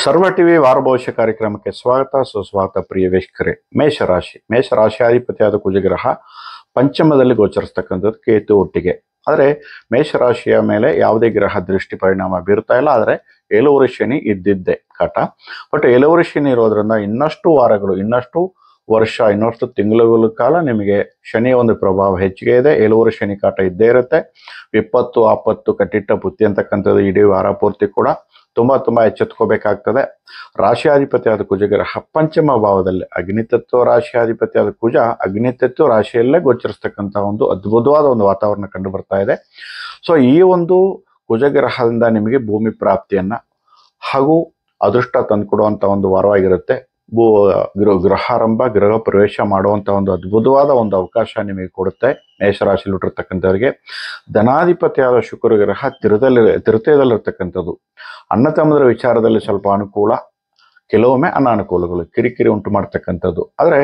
ಸರ್ವ ಟಿವಿ ವಾರ ಭವಿಷ್ಯ ಕಾರ್ಯಕ್ರಮಕ್ಕೆ ಸ್ವಾಗತ ಸುಸ್ವಾಗತ ಪ್ರಿಯ ವೀಕ್ಷಕರೇ. ಮೇಷರಾಶಿಯಾಧಿಪತಿಯಾದ ಕುಜಗ್ರಹ ಪಂಚಮದಲ್ಲಿ ಗೋಚರಿಸ್ತಕ್ಕಂಥದ್ದು ಕೇತು ಒಟ್ಟಿಗೆ. ಆದರೆ ಮೇಷರಾಶಿಯ ಮೇಲೆ ಯಾವುದೇ ಗ್ರಹ ದೃಷ್ಟಿ ಪರಿಣಾಮ ಬೀರ್ತಾ ಇಲ್ಲ. ಆದರೆ ಏಳುವರೆ ಶನಿ ಇದ್ದಿದ್ದೆ ಕಾಟ. ಬಟ್ ಏಳುವರೆ ಶನಿ ಇರೋದ್ರಿಂದ ಇನ್ನಷ್ಟು ವಾರಗಳು, ಇನ್ನಷ್ಟು ವರ್ಷ, ಇನ್ನಷ್ಟು ತಿಂಗಳುಗಳ ಕಾಲ ನಿಮಗೆ ಶನಿಯ ಒಂದು ಪ್ರಭಾವ ಹೆಚ್ಚಿಗೆ ಇದೆ. ಏಳುವರೆ ಶನಿ ಕಾಟ ಇದ್ದೇ ಇರುತ್ತೆ. ವಿಪತ್ತು ಆಪತ್ತು ಕಟ್ಟಿಟ್ಟ ಬುತ್ತಿ ಅಂತಕ್ಕಂಥದ್ದು ಇಡೀ ವಾರ ಪೂರ್ತಿ ಕೂಡ ತುಂಬಾ ಎಚ್ಚೆತ್ಕೋಬೇಕಾಗ್ತದೆ. ರಾಶಿಯಾಧಿಪತಿಯಾದ ಕುಜಗ್ರಹ ಪಂಚಮ ಭಾವದಲ್ಲಿ ಅಗ್ನಿತತ್ವ ರಾಶಿಯಾಧಿಪತಿಯಾದ ಕುಜ ಅಗ್ನಿತತ್ವ ರಾಶಿಯಲ್ಲೇ ಗೋಚರಿಸ್ತಕ್ಕಂಥ ಒಂದು ಅದ್ಭುತವಾದ ಒಂದು ವಾತಾವರಣ ಕಂಡು ಬರ್ತಾ ಇದೆ. ಸೊ ಈ ಒಂದು ಕುಜಗ್ರಹದಿಂದ ನಿಮಗೆ ಭೂಮಿ ಪ್ರಾಪ್ತಿಯನ್ನ ಹಾಗೂ ಅದೃಷ್ಟ ತಂದುಕೊಡುವಂಥ ಒಂದು ವಾರವಾಗಿರುತ್ತೆ. ಗೃಹಾರಂಭ, ಗೃಹ ಪ್ರವೇಶ ಮಾಡುವಂಥ ಒಂದು ಅದ್ಭುತವಾದ ಒಂದು ಅವಕಾಶ ನಿಮಗೆ ಕೊಡುತ್ತೆ. ಮೇಷರಾಶಿಯಲ್ಲಿ ಹುಟ್ಟಿರ್ತಕ್ಕಂಥವ್ರಿಗೆ ಧನಾಧಿಪತಿಯಾದ ಶುಕ್ರ ಗ್ರಹ ತೃತೀಯದಲ್ಲಿರ್ತಕ್ಕಂಥದ್ದು ಅಣ್ಣ ತಮ್ಮದರ ವಿಚಾರದಲ್ಲಿ ಸ್ವಲ್ಪ ಅನುಕೂಲ, ಕೆಲವೊಮ್ಮೆ ಅನಾನುಕೂಲಗಳು, ಕಿರಿಕಿರಿ ಉಂಟು ಮಾಡ್ತಕ್ಕಂಥದ್ದು. ಆದರೆ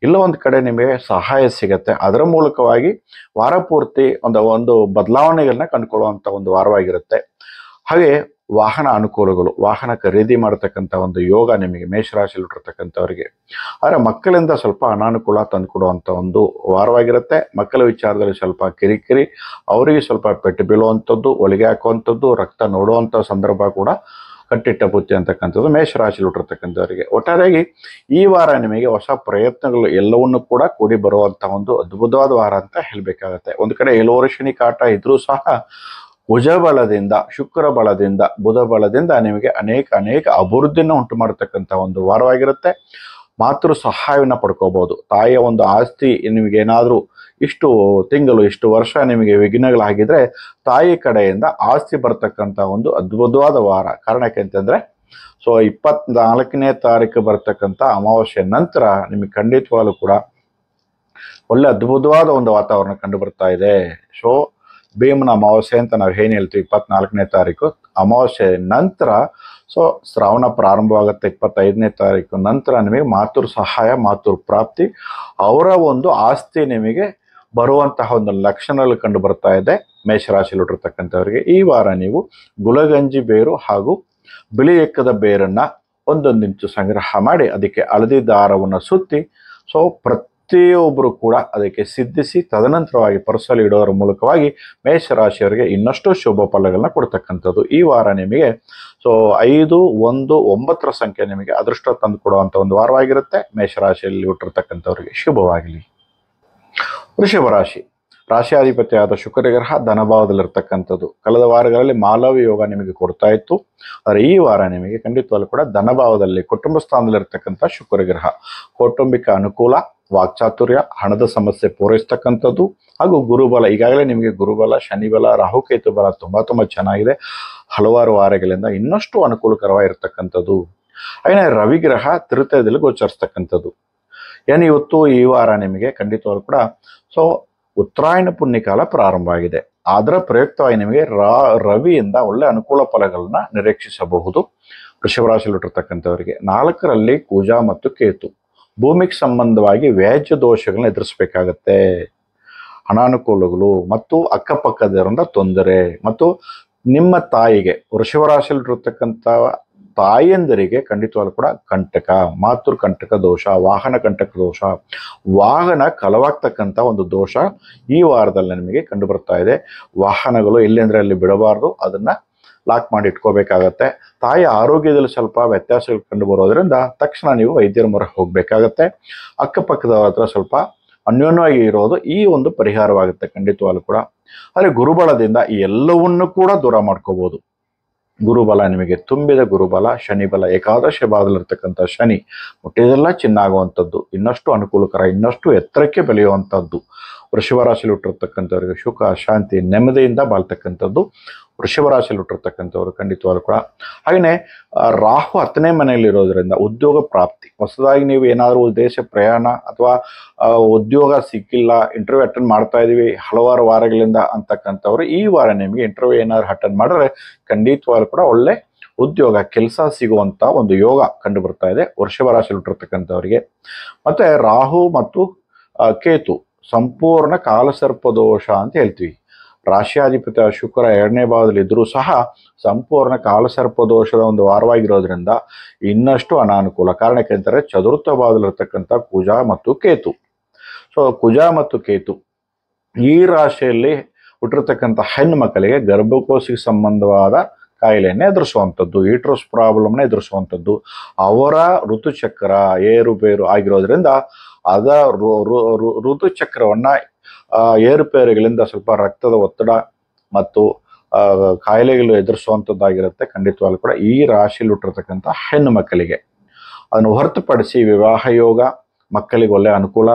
ಇಲ್ಲ ಒಂದು ಕಡೆ ನಿಮಗೆ ಸಹಾಯ ಸಿಗತ್ತೆ. ಅದರ ಮೂಲಕವಾಗಿ ವಾರ ಪೂರ್ತಿ ಒಂದು ಬದಲಾವಣೆಗಳನ್ನ ಕಂಡುಕೊಳ್ಳುವಂಥ ಒಂದು ವಾರವಾಗಿರುತ್ತೆ. ಹಾಗೆ ವಾಹನ ಅನುಕೂಲಗಳು, ವಾಹನ ಖರೀದಿ ಮಾಡತಕ್ಕಂಥ ಒಂದು ಯೋಗ ನಿಮಗೆ ಮೇಷರಾಶಿಯಲ್ಲಿ ಹುಟ್ಟಿರ್ತಕ್ಕಂಥವ್ರಿಗೆ. ಆದರೆ ಮಕ್ಕಳಿಂದ ಸ್ವಲ್ಪ ಅನಾನುಕೂಲ ತಂದುಕೊಡುವಂಥ ಒಂದು ವಾರವಾಗಿರುತ್ತೆ. ಮಕ್ಕಳ ವಿಚಾರದಲ್ಲಿ ಸ್ವಲ್ಪ ಕಿರಿಕಿರಿ, ಅವರಿಗೆ ಸ್ವಲ್ಪ ಪೆಟ್ಟು ಬೀಳುವಂಥದ್ದು, ಒಲಿಗೆ ಹಾಕುವಂಥದ್ದು, ರಕ್ತ ನೋಡುವಂಥ ಸಂದರ್ಭ ಕೂಡ ಕಟ್ಟಿಟ್ಟ ಬುತ್ತಿ ಅಂತಕ್ಕಂಥದ್ದು ಮೇಷರಾಶಿಯಲ್ಲಿ ಹುಟ್ಟಿರ್ತಕ್ಕಂಥವರಿಗೆ. ಒಟ್ಟಾರೆಯಾಗಿ ಈ ವಾರ ನಿಮಗೆ ಹೊಸ ಪ್ರಯತ್ನಗಳು ಎಲ್ಲವನ್ನೂ ಕೂಡ ಕೂಡಿ ಬರುವಂಥ ಒಂದು ಅದ್ಭುತವಾದ ವಾರ ಅಂತ ಹೇಳಬೇಕಾಗತ್ತೆ. ಒಂದು ಕಡೆ ಏಳುವರೆ ಶನಿ ಕಾಟ ಇದ್ರೂ ಸಹ ಕುಜ ಬಲದಿಂದ, ಶುಕ್ರ ಬಲದಿಂದ, ಬುಧ ಬಲದಿಂದ ನಿಮಗೆ ಅನೇಕ ಅಭಿವೃದ್ಧಿಯನ್ನು ಉಂಟು ಮಾಡತಕ್ಕಂಥ ಒಂದು ವಾರವಾಗಿರುತ್ತೆ. ಮಾತೃ ಸಹಾಯವನ್ನು ಪಡ್ಕೋಬಹುದು. ತಾಯಿಯ ಒಂದು ಆಸ್ತಿ ನಿಮಗೇನಾದರೂ ಇಷ್ಟು ತಿಂಗಳು, ಇಷ್ಟು ವರ್ಷ ನಿಮಗೆ ವಿಘ್ನಗಳಾಗಿದ್ರೆ ತಾಯಿ ಕಡೆಯಿಂದ ಆಸ್ತಿ ಬರ್ತಕ್ಕಂಥ ಒಂದು ಅದ್ಭುತವಾದ ವಾರ. ಕಾರಣಕ್ಕೆ ಅಂತಂದ್ರೆ 24ನೇ ತಾರೀಕು ಬರ್ತಕ್ಕಂಥ ಅಮಾವಾಸ್ಯೆ ನಂತರ ನಿಮಗೆ ಖಂಡಿತವಾಗ್ಲೂ ಕೂಡ ಒಳ್ಳೆ ಅದ್ಭುತವಾದ ಒಂದು ವಾತಾವರಣ ಕಂಡು ಬರ್ತಾ ಇದೆ. ಸೊ ಭೀಮನ ಅಮಾವಾಸ್ಯೆ ಅಂತ ನಾವು ಏನು ಹೇಳ್ತೀವಿ, 24ನೇ ತಾರೀಕು ಅಮಾವಾಸ್ಯೆ ನಂತರ ಶ್ರಾವಣ ಪ್ರಾರಂಭವಾಗುತ್ತೆ. 25ನೇ ತಾರೀಕು ನಂತರ ನಿಮಗೆ ಮಾತೃ ಸಹಾಯ, ಮಾತೃ ಪ್ರಾಪ್ತಿ, ಅವರ ಒಂದು ಆಸ್ತಿ ನಿಮಗೆ ಬರುವಂತಹ ಒಂದು ಲಕ್ಷಣಗಳು ಕಂಡು ಬರ್ತಾ ಇದೆ. ಮೇಷರಾಶಿಯಲ್ಲಿ ಹುಟ್ಟಿರ್ತಕ್ಕಂಥವ್ರಿಗೆ ಈ ವಾರ ನೀವು ಗುಲಗಂಜಿ ಬೇರು ಹಾಗೂ ಬಿಳಿ ಎಕ್ಕದ ಬೇರನ್ನ ಒಂದೊಂದು ಇಂಚು ಸಂಗ್ರಹ ಮಾಡಿ ಅದಕ್ಕೆ ಹಳದಿ ದಾರವನ್ನು ಸುತ್ತಿ ಪ್ರತಿಯೊಬ್ಬರು ಕೂಡ ಅದಕ್ಕೆ ಸಿದ್ಧಿಸಿ ತದನಂತರವಾಗಿ ಪರ್ಸಲ್ಲಿ ಇಡೋರ ಮೂಲಕವಾಗಿ ಮೇಷರಾಶಿಯವರಿಗೆ ಇನ್ನಷ್ಟು ಶುಭ ಫಲಗಳನ್ನ ಕೊಡ್ತಕ್ಕಂಥದ್ದು. ಈ ವಾರ ನಿಮಗೆ 5, 1, 9ರ ಸಂಖ್ಯೆ ನಿಮಗೆ ಅದೃಷ್ಟ ತಂದು ಕೊಡುವಂಥ ಒಂದು ವಾರವಾಗಿರುತ್ತೆ. ಮೇಷರಾಶಿಯಲ್ಲಿ ಹುಟ್ಟಿರ್ತಕ್ಕಂಥವ್ರಿಗೆ ಶುಭವಾಗಲಿ. ವೃಷಭ ರಾಶಿ ರಾಶಿಯಾಧಿಪತಿಯಾದ ಶುಕ್ರ ಗ್ರಹ ಧನಭಾವದಲ್ಲಿರ್ತಕ್ಕಂಥದ್ದು. ಕಳೆದ ವಾರಗಳಲ್ಲಿ ಮಾಲವ್ಯ ಯೋಗ ನಿಮಗೆ ಕೊಡ್ತಾ ಇತ್ತು. ಆದರೆ ಈ ವಾರ ನಿಮಗೆ ಖಂಡಿತವಾಗ್ಲೂ ಕೂಡ ಧನಭಾವದಲ್ಲಿ ಕುಟುಂಬ ಸ್ಥಾನದಲ್ಲಿರ್ತಕ್ಕಂಥ ಶುಕ್ರ ಗ್ರಹ ಕೌಟುಂಬಿಕ ಅನುಕೂಲ, ವಾಕ್ಚಾತುರ್ಯ, ಹಣದ ಸಮಸ್ಯೆ ಪೂರೈಸ್ತಕ್ಕಂಥದ್ದು ಹಾಗೂ ಗುರುಬಲ. ಈಗಾಗಲೇ ನಿಮಗೆ ಗುರುಬಲ, ಶನಿಬಲ, ರಾಹುಕೇತು ಬಲ ತುಂಬಾ ಚೆನ್ನಾಗಿದೆ. ಹಲವಾರು ವಾರಗಳಿಂದ ಇನ್ನಷ್ಟು ಅನುಕೂಲಕರವಾಗಿರ್ತಕ್ಕಂಥದ್ದು. ಹಾಗೆ ರವಿಗ್ರಹ ತೃತೀಯದಲ್ಲಿ ಗೋಚರಿಸ್ತಕ್ಕಂಥದ್ದು. ಇವತ್ತು ಈ ವಾರ ನಿಮಗೆ ಖಂಡಿತವಾಗ್ಲೂ ಕೂಡ ಉತ್ತರಾಯಣ ಪುಣ್ಯಕಾಲ ಪ್ರಾರಂಭ ಆಗಿದೆ. ಅದರ ಪ್ರಯುಕ್ತವಾಗಿ ನಿಮಗೆ ರವಿಯಿಂದ ಒಳ್ಳೆ ಅನುಕೂಲ ಫಲಗಳನ್ನ ನಿರೀಕ್ಷಿಸಬಹುದು. ವೃಷಭ ರಾಶಿಯಲ್ಲಿ ಹುಟ್ಟಿರ್ತಕ್ಕಂಥವರಿಗೆ 4ರಲ್ಲಿ ಕುಜ ಮತ್ತು ಕೇತು ಭೂಮಿಗೆ ಸಂಬಂಧವಾಗಿ ವ್ಯಾಜ್ಯ ದೋಷಗಳನ್ನ ಎದುರಿಸಬೇಕಾಗತ್ತೆ. ಅನಾನುಕೂಲಗಳು ಮತ್ತು ಅಕ್ಕಪಕ್ಕದವರಿಂದ ತೊಂದರೆ ಮತ್ತು ನಿಮ್ಮ ತಾಯಿಗೆ, ವೃಷಭ ರಾಶಿಯಲ್ಲಿ ಇರತಕ್ಕಂಥ ತಾಯಿಯಂದರಿಗೆ ಖಂಡಿತವಾಗ್ಲೂ ಕೂಡ ಕಂಟಕ, ಮಾತೃ ಕಂಟಕ ದೋಷ, ವಾಹನ ಕಂಟಕ ದೋಷ, ವಾಹನ ಕಲವಾಗ್ತಕ್ಕಂಥ ಒಂದು ದೋಷ ಈ ವಾರದಲ್ಲಿ ನಿಮಗೆ ಕಂಡು ಬರ್ತಾ ಇದೆ. ವಾಹನಗಳು ಎಲ್ಲೆಂದ್ರೆ ಅಲ್ಲಿ ಬಿಡಬಾರ್ದು, ಅದನ್ನ ಲಾಕ್ ಮಾಡಿ ಇಟ್ಕೋಬೇಕಾಗತ್ತೆ. ತಾಯಿಯ ಆರೋಗ್ಯದಲ್ಲಿ ಸ್ವಲ್ಪ ವ್ಯತ್ಯಾಸಗಳು ಕಂಡು ಬರೋದ್ರಿಂದ ತಕ್ಷಣ ನೀವು ವೈದ್ಯರ ಮೊರೆ ಹೋಗ್ಬೇಕಾಗತ್ತೆ. ಅಕ್ಕಪಕ್ಕದವರ ಹತ್ರ ಸ್ವಲ್ಪ ಅನ್ಯೋನ್ಯವಾಗಿ ಇರೋದು ಈ ಒಂದು ಪರಿಹಾರವಾಗುತ್ತೆ ಖಂಡಿತವಾಗ್ಲೂ ಕೂಡ. ಆದರೆ ಗುರುಬಲದಿಂದ ಈ ಎಲ್ಲವನ್ನೂ ಕೂಡ ದೂರ ಮಾಡ್ಕೋಬಹುದು. ಗುರುಬಲ ನಿಮಗೆ ತುಂಬಿದ ಗುರುಬಲ, ಶನಿಬಲ, ಏಕಾದಶಿ ಭಾವದಲ್ಲಿರ್ತಕ್ಕಂಥ ಶನಿ ಮುಟ್ಟಿದೆಲ್ಲ ಚಿನ್ನ ಆಗುವಂಥದ್ದು, ಇನ್ನಷ್ಟು ಅನುಕೂಲಕರ, ಇನ್ನಷ್ಟು ಎತ್ತರಕ್ಕೆ ಬೆಳೆಯುವಂಥದ್ದು. ವೃಷಭ ರಾಶಿಯಲ್ಲಿ ಹುಟ್ಟಿರ್ತಕ್ಕಂಥವ್ರಿಗೆ ಸುಖ, ಶಾಂತಿ, ನೆಮ್ಮದಿಯಿಂದ ಬಾಳ್ತಕ್ಕಂಥದ್ದು ವೃಷಭ ರಾಶಿಯಲ್ಲಿ ಹುಟ್ಟಿರ್ತಕ್ಕಂಥವ್ರು ಖಂಡಿತವಾಗ್ಲೂ ಕೂಡ. ಹಾಗೆಯೇ ರಾಹು 10ನೇ ಮನೆಯಲ್ಲಿರೋದ್ರಿಂದ ಉದ್ಯೋಗ ಪ್ರಾಪ್ತಿ. ಹೊಸದಾಗಿ ನೀವು ಏನಾದರೂ ದೇಶ ಪ್ರಯಾಣ ಅಥವಾ ಉದ್ಯೋಗ ಸಿಕ್ಕಿಲ್ಲ, ಇಂಟರ್ವ್ಯೂ ಅಟೆಂಡ್ ಮಾಡ್ತಾ ಇದೀವಿ ಹಲವಾರು ವಾರಗಳಿಂದ ಅಂತಕ್ಕಂಥವ್ರು ಈ ವಾರ ನಿಮಗೆ ಇಂಟರ್ವ್ಯೂ ಏನಾದ್ರು ಅಟೆಂಡ್ ಮಾಡಿದ್ರೆ ಖಂಡಿತವಾಗ್ಲೂ ಕೂಡ ಒಳ್ಳೆ ಉದ್ಯೋಗ, ಕೆಲಸ ಸಿಗುವಂಥ ಒಂದು ಯೋಗ ಕಂಡು ಬರ್ತಾ ಇದೆ ವೃಷಭ ರಾಶಿಯಲ್ಲಿ ಹುಟ್ಟಿರ್ತಕ್ಕಂಥವರಿಗೆ. ಮತ್ತೆ ರಾಹು ಮತ್ತು ಕೇತು ಸಂಪೂರ್ಣ ಕಾಲಸರ್ಪ ದೋಷ ಅಂತ ಹೇಳ್ತೀವಿ. ರಾಶಿಯಾಧಿಪತಿ ಶುಕ್ರ 2ನೇ ಭಾವದಲ್ಲಿ ಇದ್ರೂ ಸಹ ಸಂಪೂರ್ಣ ಕಾಲಸರ್ಪ ದೋಷದ ಒಂದು ವಾರವಾಗಿರೋದ್ರಿಂದ ಇನ್ನಷ್ಟು ಅನಾನುಕೂಲ. ಕಾರಣಕ್ಕೆ ಅಂತಾರೆ ಚತುರ್ಥ ಭಾವದಲ್ಲಿರ್ತಕ್ಕಂಥ ಕುಜ ಮತ್ತು ಕೇತು. ಸೊ ಕುಜ ಮತ್ತು ಕೇತು ಈ ರಾಶಿಯಲ್ಲಿ ಹುಟ್ಟಿರ್ತಕ್ಕಂಥ ಹೆಣ್ಣು ಮಕ್ಕಳಿಗೆ ಗರ್ಭಕೋಶಕ್ಕೆ ಸಂಬಂಧವಾದ ಕಾಯಿಲೆಯನ್ನೇ ಎದುರಿಸುವಂಥದ್ದು, ಯೂಟ್ರಸ್ ಪ್ರಾಬ್ಲಮ್ನ ಎದುರಿಸುವಂಥದ್ದು. ಅವರ ಋತುಚಕ್ರ ಏರುಪೇರು ಆಗಿರೋದ್ರಿಂದ ಅದ ಋತುಚಕ್ರವನ್ನ ಏರುಪೇರುಗಳಿಂದ ಸ್ವಲ್ಪ ರಕ್ತದ ಒತ್ತಡ ಮತ್ತು ಕಾಯಿಲೆಗಳು ಎದುರಿಸುವಂಥದ್ದಾಗಿರುತ್ತೆ. ಖಂಡಿತವಾಗ್ಲೂ ಕೂಡ ಈ ರಾಶಿಯಲ್ಲಿ ಹುಟ್ಟಿರ್ತಕ್ಕಂಥ ಹೆಣ್ಣು ಮಕ್ಕಳಿಗೆ. ಅದನ್ನು ಹೊರತುಪಡಿಸಿ ವಿವಾಹ ಯೋಗ, ಮಕ್ಕಳಿಗೆ ಒಳ್ಳೆ ಅನುಕೂಲ,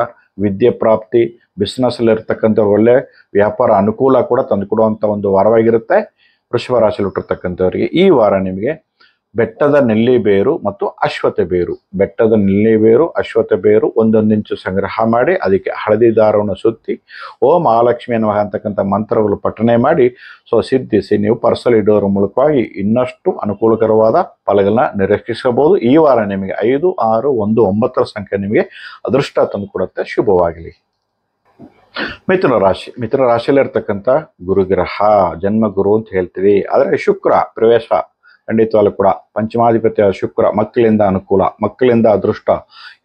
ವಿದ್ಯೆ ಪ್ರಾಪ್ತಿ, ಬಿಸ್ನೆಸ್ ಅಲ್ಲಿ ಇರ್ತಕ್ಕಂಥ ಒಳ್ಳೆ ವ್ಯಾಪಾರ ಅನುಕೂಲ ಕೂಡ ತಂದುಕೊಡುವಂಥ ಒಂದು ವಾರವಾಗಿರುತ್ತೆ. ವೃಷಭ ರಾಶಿಯಲ್ಲಿ ಹುಟ್ಟಿರ್ತಕ್ಕಂಥವರಿಗೆ ಈ ವಾರ ನಿಮಗೆ ಬೆಟ್ಟದ ನೆಲ್ಲಿ ಬೇರು ಮತ್ತು ಅಶ್ವತ್ಥ ಬೇರು, ಬೆಟ್ಟದ ನೆಲ್ಲಿ ಬೇರು, ಅಶ್ವತ್ಥ ಬೇರು ಒಂದೊಂದಿಂಚು ಸಂಗ್ರಹ ಮಾಡಿ ಅದಕ್ಕೆ ಹಳದಿ ದಾರವನ್ನು ಸುತ್ತಿ ಓಂ ಮಹಾಲಕ್ಷ್ಮಿ ನಮಃ ಅಂತಕ್ಕಂಥ ಮಂತ್ರಗಳು ಪಠನೆ ಮಾಡಿ ಸಿದ್ಧಿಸಿ ನೀವು ಪರ್ಸಲ್ ಇಡೋರ ಮೂಲಕವಾಗಿ ಇನ್ನಷ್ಟು ಅನುಕೂಲಕರವಾದ ಫಲಗಳನ್ನ ನಿರೀಕ್ಷಿಸಬಹುದು. ಈ ವಾರ ನಿಮಗೆ 5, 6, 1, 9 ಸಂಖ್ಯೆ ನಿಮಗೆ ಅದೃಷ್ಟ ತಂದುಕೊಡುತ್ತೆ. ಶುಭವಾಗಲಿ. ಮಿಥುನ ರಾಶಿ. ಮಿಥುನ ರಾಶಿಯಲ್ಲಿ ಇರ್ತಕ್ಕಂಥ ಗುರುಗ್ರಹ, ಜನ್ಮ ಗುರು ಅಂತ ಹೇಳ್ತೀವಿ. ಆದರೆ ಶುಕ್ರ ಪ್ರವೇಶ ಖಂಡಿತವಾಗ್ಲೂ ಕೂಡ ಪಂಚಮಾಧಿಪತ್ಯ ಶುಕ್ರ, ಮಕ್ಕಳಿಂದ ಅನುಕೂಲ, ಮಕ್ಕಳಿಂದ ಅದೃಷ್ಟ,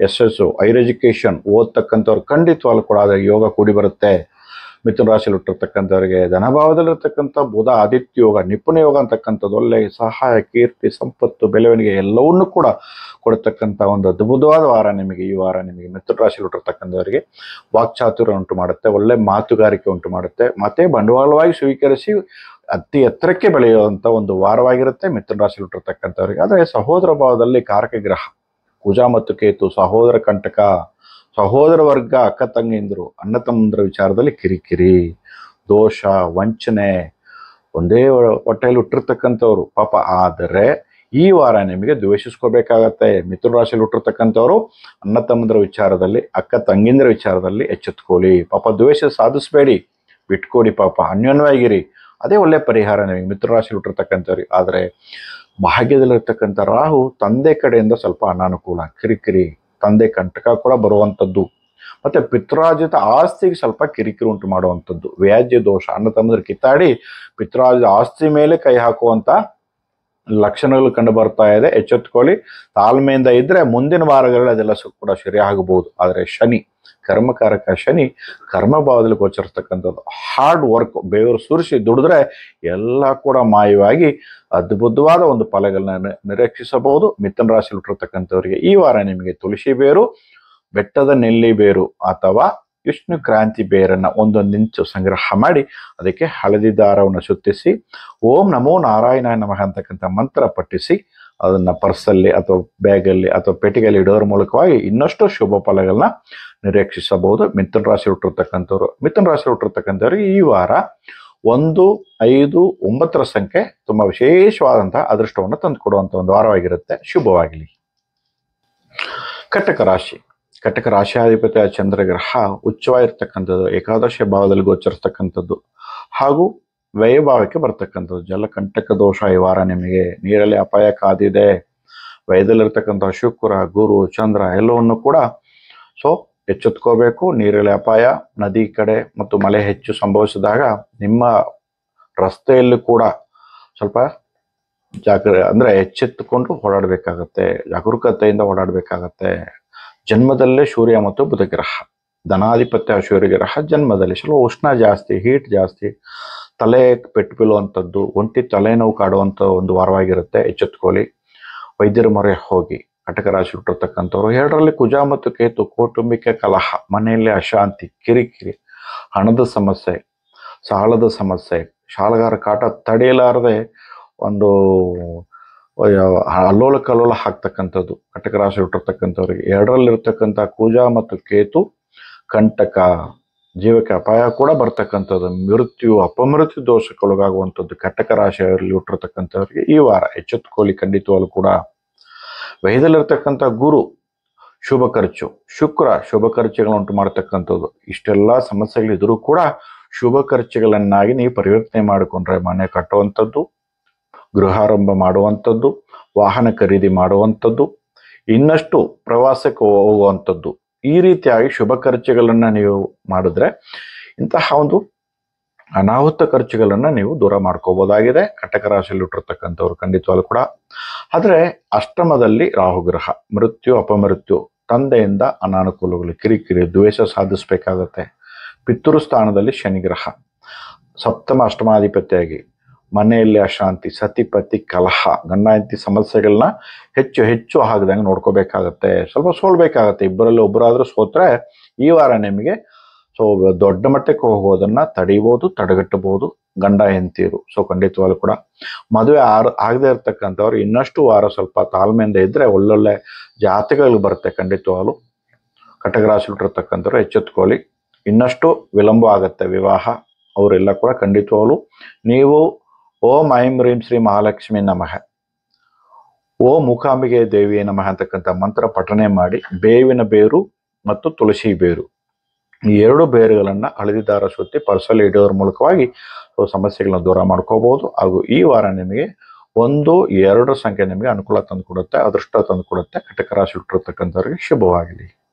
ಯಶಸ್ಸು, ಹೈರ್ ಎಜುಕೇಶನ್, ಓದ್ತಕ್ಕಂಥವ್ರು ಖಂಡಿತವಾಗ್ಲೂ ಕೂಡ ಅದರ ಯೋಗ ಕೂಡಿ ಬರುತ್ತೆ. ಮಿಥುನ ರಾಶಿಯಲ್ಲಿ ಹುಟ್ಟಿರ್ತಕ್ಕಂಥವ್ರಿಗೆ ಧನಭಾವದಲ್ಲಿರ್ತಕ್ಕಂಥ ಬುಧ ಆದಿತ್ಯ ಯೋಗ, ನಿಪುಣ ಯೋಗ ಅಂತಕ್ಕಂಥದ್ದು ಒಳ್ಳೆ ಸಹಾಯ, ಕೀರ್ತಿ, ಸಂಪತ್ತು, ಬೆಳವಣಿಗೆ ಎಲ್ಲವನ್ನೂ ಕೂಡ ಕೊಡ್ತಕ್ಕಂಥ ಒಂದು ಅದ್ಭುತವಾದ ವಾರ ನಿಮಗೆ. ಈ ವಾರ ನಿಮಗೆ ಮಿಥುನ ರಾಶಿಯಲ್ಲಿ ಹುಟ್ಟಿರ್ತಕ್ಕಂಥವರಿಗೆ ವಾಕ್ಚಾತುರ್ಯ ಉಂಟು ಮಾಡುತ್ತೆ, ಒಳ್ಳೆ ಮಾತುಗಾರಿಕೆ ಉಂಟು ಮಾಡುತ್ತೆ, ಮತ್ತೆ ಬಂಡವಾಳವಾಗಿ ಸ್ವೀಕರಿಸಿ ಅತಿ ಎತ್ತರಕ್ಕೆ ಬೆಳೆಯುವಂಥ ಒಂದು ವಾರವಾಗಿರುತ್ತೆ ಮಿಥುನ ರಾಶಿಯಲ್ಲಿ ಹುಟ್ಟಿರ್ತಕ್ಕಂಥವ್ರಿಗೆ. ಆದರೆ ಸಹೋದರ ಭಾವದಲ್ಲಿ ಕಾರಕ ಗ್ರಹ ಕುಜ ಮತ್ತು ಕೇತು, ಸಹೋದರ ಕಂಟಕ, ಸಹೋದರ ವರ್ಗ, ಅಕ್ಕ ತಂಗಿಂದರು, ಅಣ್ಣ ತಮ್ಮಂದ್ರ ವಿಚಾರದಲ್ಲಿ ಕಿರಿಕಿರಿ, ದೋಷ, ವಂಚನೆ, ಒಂದೇ ಹೊಟ್ಟೆಯಲ್ಲಿ ಹುಟ್ಟಿರ್ತಕ್ಕಂಥವ್ರು ಪಾಪ. ಆದರೆ ಈ ವಾರ ನಿಮಗೆ ದ್ವೇಷಿಸ್ಕೋಬೇಕಾಗತ್ತೆ. ಮಿಥುನ ರಾಶಿಯಲ್ಲಿ ಹುಟ್ಟಿರ್ತಕ್ಕಂಥವ್ರು ಅಣ್ಣ ತಮ್ಮಂದ್ರ ವಿಚಾರದಲ್ಲಿ, ಅಕ್ಕ ತಂಗಿಂದ್ರ ವಿಚಾರದಲ್ಲಿ ಎಚ್ಚೆತ್ಕೊಳ್ಳಿ. ಪಾಪ ದ್ವೇಷ ಸಾಧಿಸಬೇಡಿ, ಬಿಟ್ಕೊಡಿ, ಪಾಪ ಅನ್ಯೋನ್ಯವಾಗಿರಿ. ಅದೇ ಒಳ್ಳೆ ಪರಿಹಾರ ನಿಮಗೆ ಮಿಥುನ ರಾಶಿಯಲ್ಲಿ ಹುಟ್ಟಿರ್ತಕ್ಕಂಥವ್ರಿಗೆ. ಆದರೆ ಭಾಗ್ಯದಲ್ಲಿರ್ತಕ್ಕಂಥ ರಾಹು ತಂದೆ ಕಡೆಯಿಂದ ಸ್ವಲ್ಪ ಅನಾನುಕೂಲ, ಕಿರಿಕಿರಿ, ತಂದೆ ಕಂಟಕ ಕೂಡ ಬರುವಂಥದ್ದು, ಮತ್ತೆ ಪಿತ್ರಾರ್ಜಿತ ಆಸ್ತಿಗೆ ಸ್ವಲ್ಪ ಕಿರಿಕಿರಿ ಉಂಟು ಮಾಡುವಂಥದ್ದು, ವ್ಯಾಜ್ಯ ದೋಷ, ಅಣ್ಣ ತಮ್ಮಂದ್ರ ಕಿತ್ತಾಡಿ ಪಿತ್ರಾರ್ಜಿತ ಆಸ್ತಿ ಮೇಲೆ ಕೈ ಹಾಕುವಂಥ ಲಕ್ಷಣಗಳು ಕಂಡು ಬರ್ತಾ ಇದೆ. ಎಚ್ಚೆತ್ಕೊಳ್ಳಿ, ತಾಳ್ಮೆಯಿಂದ ಇದ್ರೆ ಮುಂದಿನ ವಾರಗಳಲ್ಲಿ ಅದೆಲ್ಲ ಕೂಡ ಸರಿ ಆಗಬಹುದು. ಆದರೆ ಶನಿ, ಕರ್ಮಕಾರಕ ಶನಿ ಕರ್ಮಭಾವದಲ್ಲಿ ಗೋಚರಿಸ್ತಕ್ಕಂಥದ್ದು. ಹಾರ್ಡ್ ವರ್ಕ್, ಬೆವರು ಸುರಿಸಿ ದುಡಿದ್ರೆ ಎಲ್ಲ ಕೂಡ ಮಾಯವಾಗಿ ಅದ್ಭುತವಾದ ಒಂದು ಫಲಗಳನ್ನ ನಿರೀಕ್ಷಿಸಬಹುದು. ಮಿಥುನ ರಾಶಿಯಲ್ಲಿ ಹುಟ್ಟಿರ್ತಕ್ಕಂಥವರಿಗೆ ಈ ವಾರ ನಿಮಗೆ ತುಳಸಿ ಬೇರು, ಬೆಟ್ಟದ ನೆಲ್ಲಿ ಬೇರು ಅಥವಾ ವಿಷ್ಣು ಕ್ರಾಂತಿ ಬೇರನ್ನ ಒಂದೊಂದು ಇಂಚು ಸಂಗ್ರಹ ಮಾಡಿ ಅದಕ್ಕೆ ಹಳದಿ ದಾರವನ್ನು ಸುತ್ತಿಸಿ ಓಂ ನಮೋ ನಾರಾಯಣ ನಮಃ ಅಂತಕ್ಕಂಥ ಮಂತ್ರ ಪಠಿಸಿ ಅದನ್ನ ಪರ್ಸಲ್ಲಿ ಅಥವಾ ಬ್ಯಾಗಲ್ಲಿ ಅಥವಾ ಪೆಟ್ಟಿಗೆಯಲ್ಲಿ ಇಡೋದ್ರ ಮೂಲಕವಾಗಿ ಇನ್ನಷ್ಟು ಶುಭ ಫಲಗಳನ್ನ ನಿರೀಕ್ಷಿಸಬಹುದು. ಮಿಥುನ ರಾಶಿ ಹುಟ್ಟಿರ್ತಕ್ಕಂಥವ್ರು, ಮಿಥುನ ರಾಶಿ ಹುಟ್ಟಿರ್ತಕ್ಕಂಥವ್ರಿಗೆ ಈ ವಾರ 1, 5, 9 ಸಂಖ್ಯೆ ತುಂಬಾ ವಿಶೇಷವಾದಂತಹ ಅದೃಷ್ಟವನ್ನು ತಂದುಕೊಡುವಂಥ ಒಂದು ವಾರವಾಗಿರುತ್ತೆ. ಶುಭವಾಗಲಿ. ಕಟಕ ರಾಶಿ. ಕಟಕ ರಾಶಿಯಾಧಿಪತಿ ಚಂದ್ರಗ್ರಹ ಉಚ್ಚವಾಗಿರ್ತಕ್ಕಂಥದ್ದು, ಏಕಾದಶ ಭಾವದಲ್ಲಿ ಗೋಚರಿಸ್ತಕ್ಕಂಥದ್ದು ಹಾಗೂ ವ್ಯಯಭಾವಕ್ಕೆ ಬರ್ತಕ್ಕಂಥದ್ದು. ಜಲಕಂಟಕ ದೋಷ ಈ ವಾರ ನಿಮಗೆ. ನೀರಲ್ಲಿ ಅಪಾಯ ಕಾದಿದೆ. ವ್ಯಯದಲ್ಲಿರ್ತಕ್ಕಂಥ ಶುಕ್ರ, ಗುರು, ಚಂದ್ರ ಎಲ್ಲವನ್ನು ಕೂಡ ಎಚ್ಚೆತ್ಕೋಬೇಕು. ನೀರಲ್ಲಿ ಅಪಾಯ, ನದಿ ಕಡೆ ಮತ್ತು ಮಳೆ ಹೆಚ್ಚು ಸಂಭವಿಸಿದಾಗ ನಿಮ್ಮ ರಸ್ತೆಯಲ್ಲಿ ಕೂಡ ಸ್ವಲ್ಪ ಎಚ್ಚೆತ್ತುಕೊಂಡು ಓಡಾಡಬೇಕಾಗತ್ತೆ, ಜಾಗರೂಕತೆಯಿಂದ ಓಡಾಡಬೇಕಾಗತ್ತೆ. ಜನ್ಮದಲ್ಲೇ ಸೂರ್ಯ ಮತ್ತು ಬುಧ ಗ್ರಹ, ಧನಾಧಿಪತ್ಯ ಸೂರ್ಯ ಗ್ರಹ ಜನ್ಮದಲ್ಲಿ ಸ್ವಲ್ಪ ಉಷ್ಣ ಜಾಸ್ತಿ, ಹೀಟ್ ಜಾಸ್ತಿ, ತಲೆ ಪೆಟ್ಟು ಬೀಳುವಂಥದ್ದು, ಒಂಟಿ ತಲೆನೋವು ಕಾಡುವಂಥ ಒಂದು ವಾರವಾಗಿರುತ್ತೆ. ಎಚ್ಚೆತ್ಕೊಳ್ಳಿ. ವೈದ್ಯರ ಮೊರೆ ಹೋಗಿ. ಕಟಕ ರಾಶಿ ಹುಟ್ಟಿರ್ತಕ್ಕಂಥವ್ರು 2ರಲ್ಲಿ ಕುಜ ಮತ್ತು ಕೇತು, ಕೌಟುಂಬಿಕ ಕಲಹ, ಮನೆಯಲ್ಲಿ ಅಶಾಂತಿ, ಕಿರಿಕಿರಿ, ಹಣದ ಸಮಸ್ಯೆ, ಸಾಲದ ಸಮಸ್ಯೆ, ಶಾಲಗಾರ ಕಾಟ ತಡೆಯಲಾರದೆ ಒಂದು ಅಲ್ಲೋಲ ಕಲ್ಲೋಲ ಹಾಕ್ತಕ್ಕಂಥದ್ದು. ಕಟಕ ರಾಶಿ ಹುಟ್ಟಿರ್ತಕ್ಕಂಥವ್ರಿಗೆ 2ರಲ್ಲಿರ್ತಕ್ಕಂಥ ಕುಜ ಮತ್ತು ಕೇತು ಕಂಟಕ, ಜೀವಕ್ಕೆ ಅಪಾಯ ಕೂಡ ಬರ್ತಕ್ಕಂಥದ್ದು, ಮೃತ್ಯು, ಅಪಮೃತ್ಯು ದೋಷಕ್ಕೊಳಗಾಗುವಂಥದ್ದು. ಕಟಕ ರಾಶಿಯಲ್ಲಿ ಹುಟ್ಟಿರ್ತಕ್ಕಂಥವ್ರಿಗೆ ಈ ವಾರ ಎಚ್ಚೆತ್ತುಕೊಳ್ಳಿ. ಖಂಡಿತವಾಗ್ಲೂ ಕೂಡ ವಯದಲ್ಲಿರ್ತಕ್ಕಂಥ ಗುರು ಶುಭ ಖರ್ಚು, ಶುಕ್ರ ಶುಭ ಖರ್ಚುಗಳನ್ನು ಉಂಟು ಮಾಡತಕ್ಕಂಥದ್ದು. ಇಷ್ಟೆಲ್ಲ ಸಮಸ್ಯೆಗಳಿದ್ರೂ ಕೂಡ ಶುಭ ಖರ್ಚುಗಳನ್ನಾಗಿ ನೀವು ಪರಿವರ್ತನೆ ಮಾಡಿಕೊಂಡ್ರೆ ಮನೆ ಕಟ್ಟುವಂಥದ್ದು, ಗೃಹಾರಂಭ ಮಾಡುವಂಥದ್ದು, ವಾಹನ ಖರೀದಿ ಮಾಡುವಂಥದ್ದು, ಇನ್ನಷ್ಟು ಪ್ರವಾಸಕ್ಕೆ ಹೋಗುವಂಥದ್ದು, ಈ ರೀತಿಯಾಗಿ ಶುಭ ಖರ್ಚುಗಳನ್ನ ನೀವು ಮಾಡಿದ್ರೆ ಇಂತಹ ಒಂದು ಅನಾಹುತ ಖರ್ಚುಗಳನ್ನು ನೀವು ದೂರ ಮಾಡ್ಕೋಬಹುದಾಗಿದೆ ಕಟಕ ರಾಶಿಯಲ್ಲಿ ಹುಟ್ಟಿರ್ತಕ್ಕಂಥವ್ರು ಖಂಡಿತವಾಗ್ಲೂ ಕೂಡ. ಆದರೆ ಅಷ್ಟಮದಲ್ಲಿ ರಾಹುಗ್ರಹ, ಮೃತ್ಯು ಅಪಮೃತ್ಯು, ತಂದೆಯಿಂದ ಅನಾನುಕೂಲಗಳು, ಕಿರಿಕಿರಿ, ದ್ವೇಷ ಸಾಧಿಸಬೇಕಾಗತ್ತೆ. ಪಿತೃ ಸ್ಥಾನದಲ್ಲಿ ಶನಿಗ್ರಹ, ಸಪ್ತಮ ಅಷ್ಟಮಾಧಿಪತಿಯಾಗಿ ಮನೆಯಲ್ಲಿ ಅಶಾಂತಿ, ಸತಿಪತಿ ಕಲಹ, ಗಂಡ ಹೆಂಡತಿ ಸಮಸ್ಯೆಗಳನ್ನ ಹೆಚ್ಚು ಹೆಚ್ಚು ಆಗದಂಗೆ ನೋಡ್ಕೋಬೇಕಾಗತ್ತೆ. ಸ್ವಲ್ಪ ಸೋಲ್ಬೇಕಾಗತ್ತೆ. ಇಬ್ಬರಲ್ಲಿ ಒಬ್ಬರಾದ್ರೂ ಸೋತ್ರೆ ಈ ವಾರ ನಿಮಗೆ ದೊಡ್ಡ ಮಟ್ಟಕ್ಕೆ ಹೋಗೋದನ್ನ ತಡೀಬಹುದು, ತಡೆಗಟ್ಟಬಹುದು ಗಂಡ ಹೆಂಡತಿಯರು. ಖಂಡಿತವಾಗ್ಲೂ ಕೂಡ ಮದುವೆ ಆಗದೆ ಇರ್ತಕ್ಕಂಥವ್ರು ಇನ್ನಷ್ಟು ವಾರ ಸ್ವಲ್ಪ ತಾಳ್ಮೆಯಿಂದ ಇದ್ರೆ ಒಳ್ಳೊಳ್ಳೆ ಜಾತಕಗಳು ಬರುತ್ತೆ. ಖಂಡಿತವಾಗ್ಲು ಕಟಕ ರಾಶಿ ಇಟ್ಟಿರ್ತಕ್ಕಂಥವ್ರು ಎಚ್ಚೆತ್ಕೊಳ್ಳಿ. ಇನ್ನಷ್ಟು ವಿಳಂಬ ಆಗತ್ತೆ ವಿವಾಹ. ಅವರೆಲ್ಲ ಕೂಡ ಖಂಡಿತವಾಗ್ಲು ನೀವು ಓಂ ಐಂ ಹ್ರೀಂ ಶ್ರೀ ಮಹಾಲಕ್ಷ್ಮಿ ನಮಃ, ಓಂ ಮೂಕಾಂಬಿಕೆ ದೇವಿಯೇ ನಮಃ ಅಂತಕ್ಕಂಥ ಮಂತ್ರ ಪಠನೆ ಮಾಡಿ ಬೇವಿನ ಬೇರು ಮತ್ತು ತುಳಸಿ ಬೇರು ಈ ಎರಡು ಬೇರುಗಳನ್ನ ಹಳದಿ ದಾರ ಸುತ್ತಿ ಪರ್ಸಲ್ಲಿ ಇಡೋದ್ರ ಮೂಲಕವಾಗಿ ಸಮಸ್ಯೆಗಳನ್ನ ದೂರ ಮಾಡ್ಕೋಬಹುದು. ಹಾಗೂ ಈ ವಾರ ನಿಮಗೆ 1, 2 ಸಂಖ್ಯೆ ನಿಮಗೆ ಅನುಕೂಲ ತಂದುಕೊಡುತ್ತೆ, ಅದೃಷ್ಟ ತಂದುಕೊಡುತ್ತೆ. ಕಟಕ ರಾಶಿ ಹುಟ್ಟಿರ್ತಕ್ಕಂಥವ್ರಿಗೆ ಶುಭವಾಗಲಿ.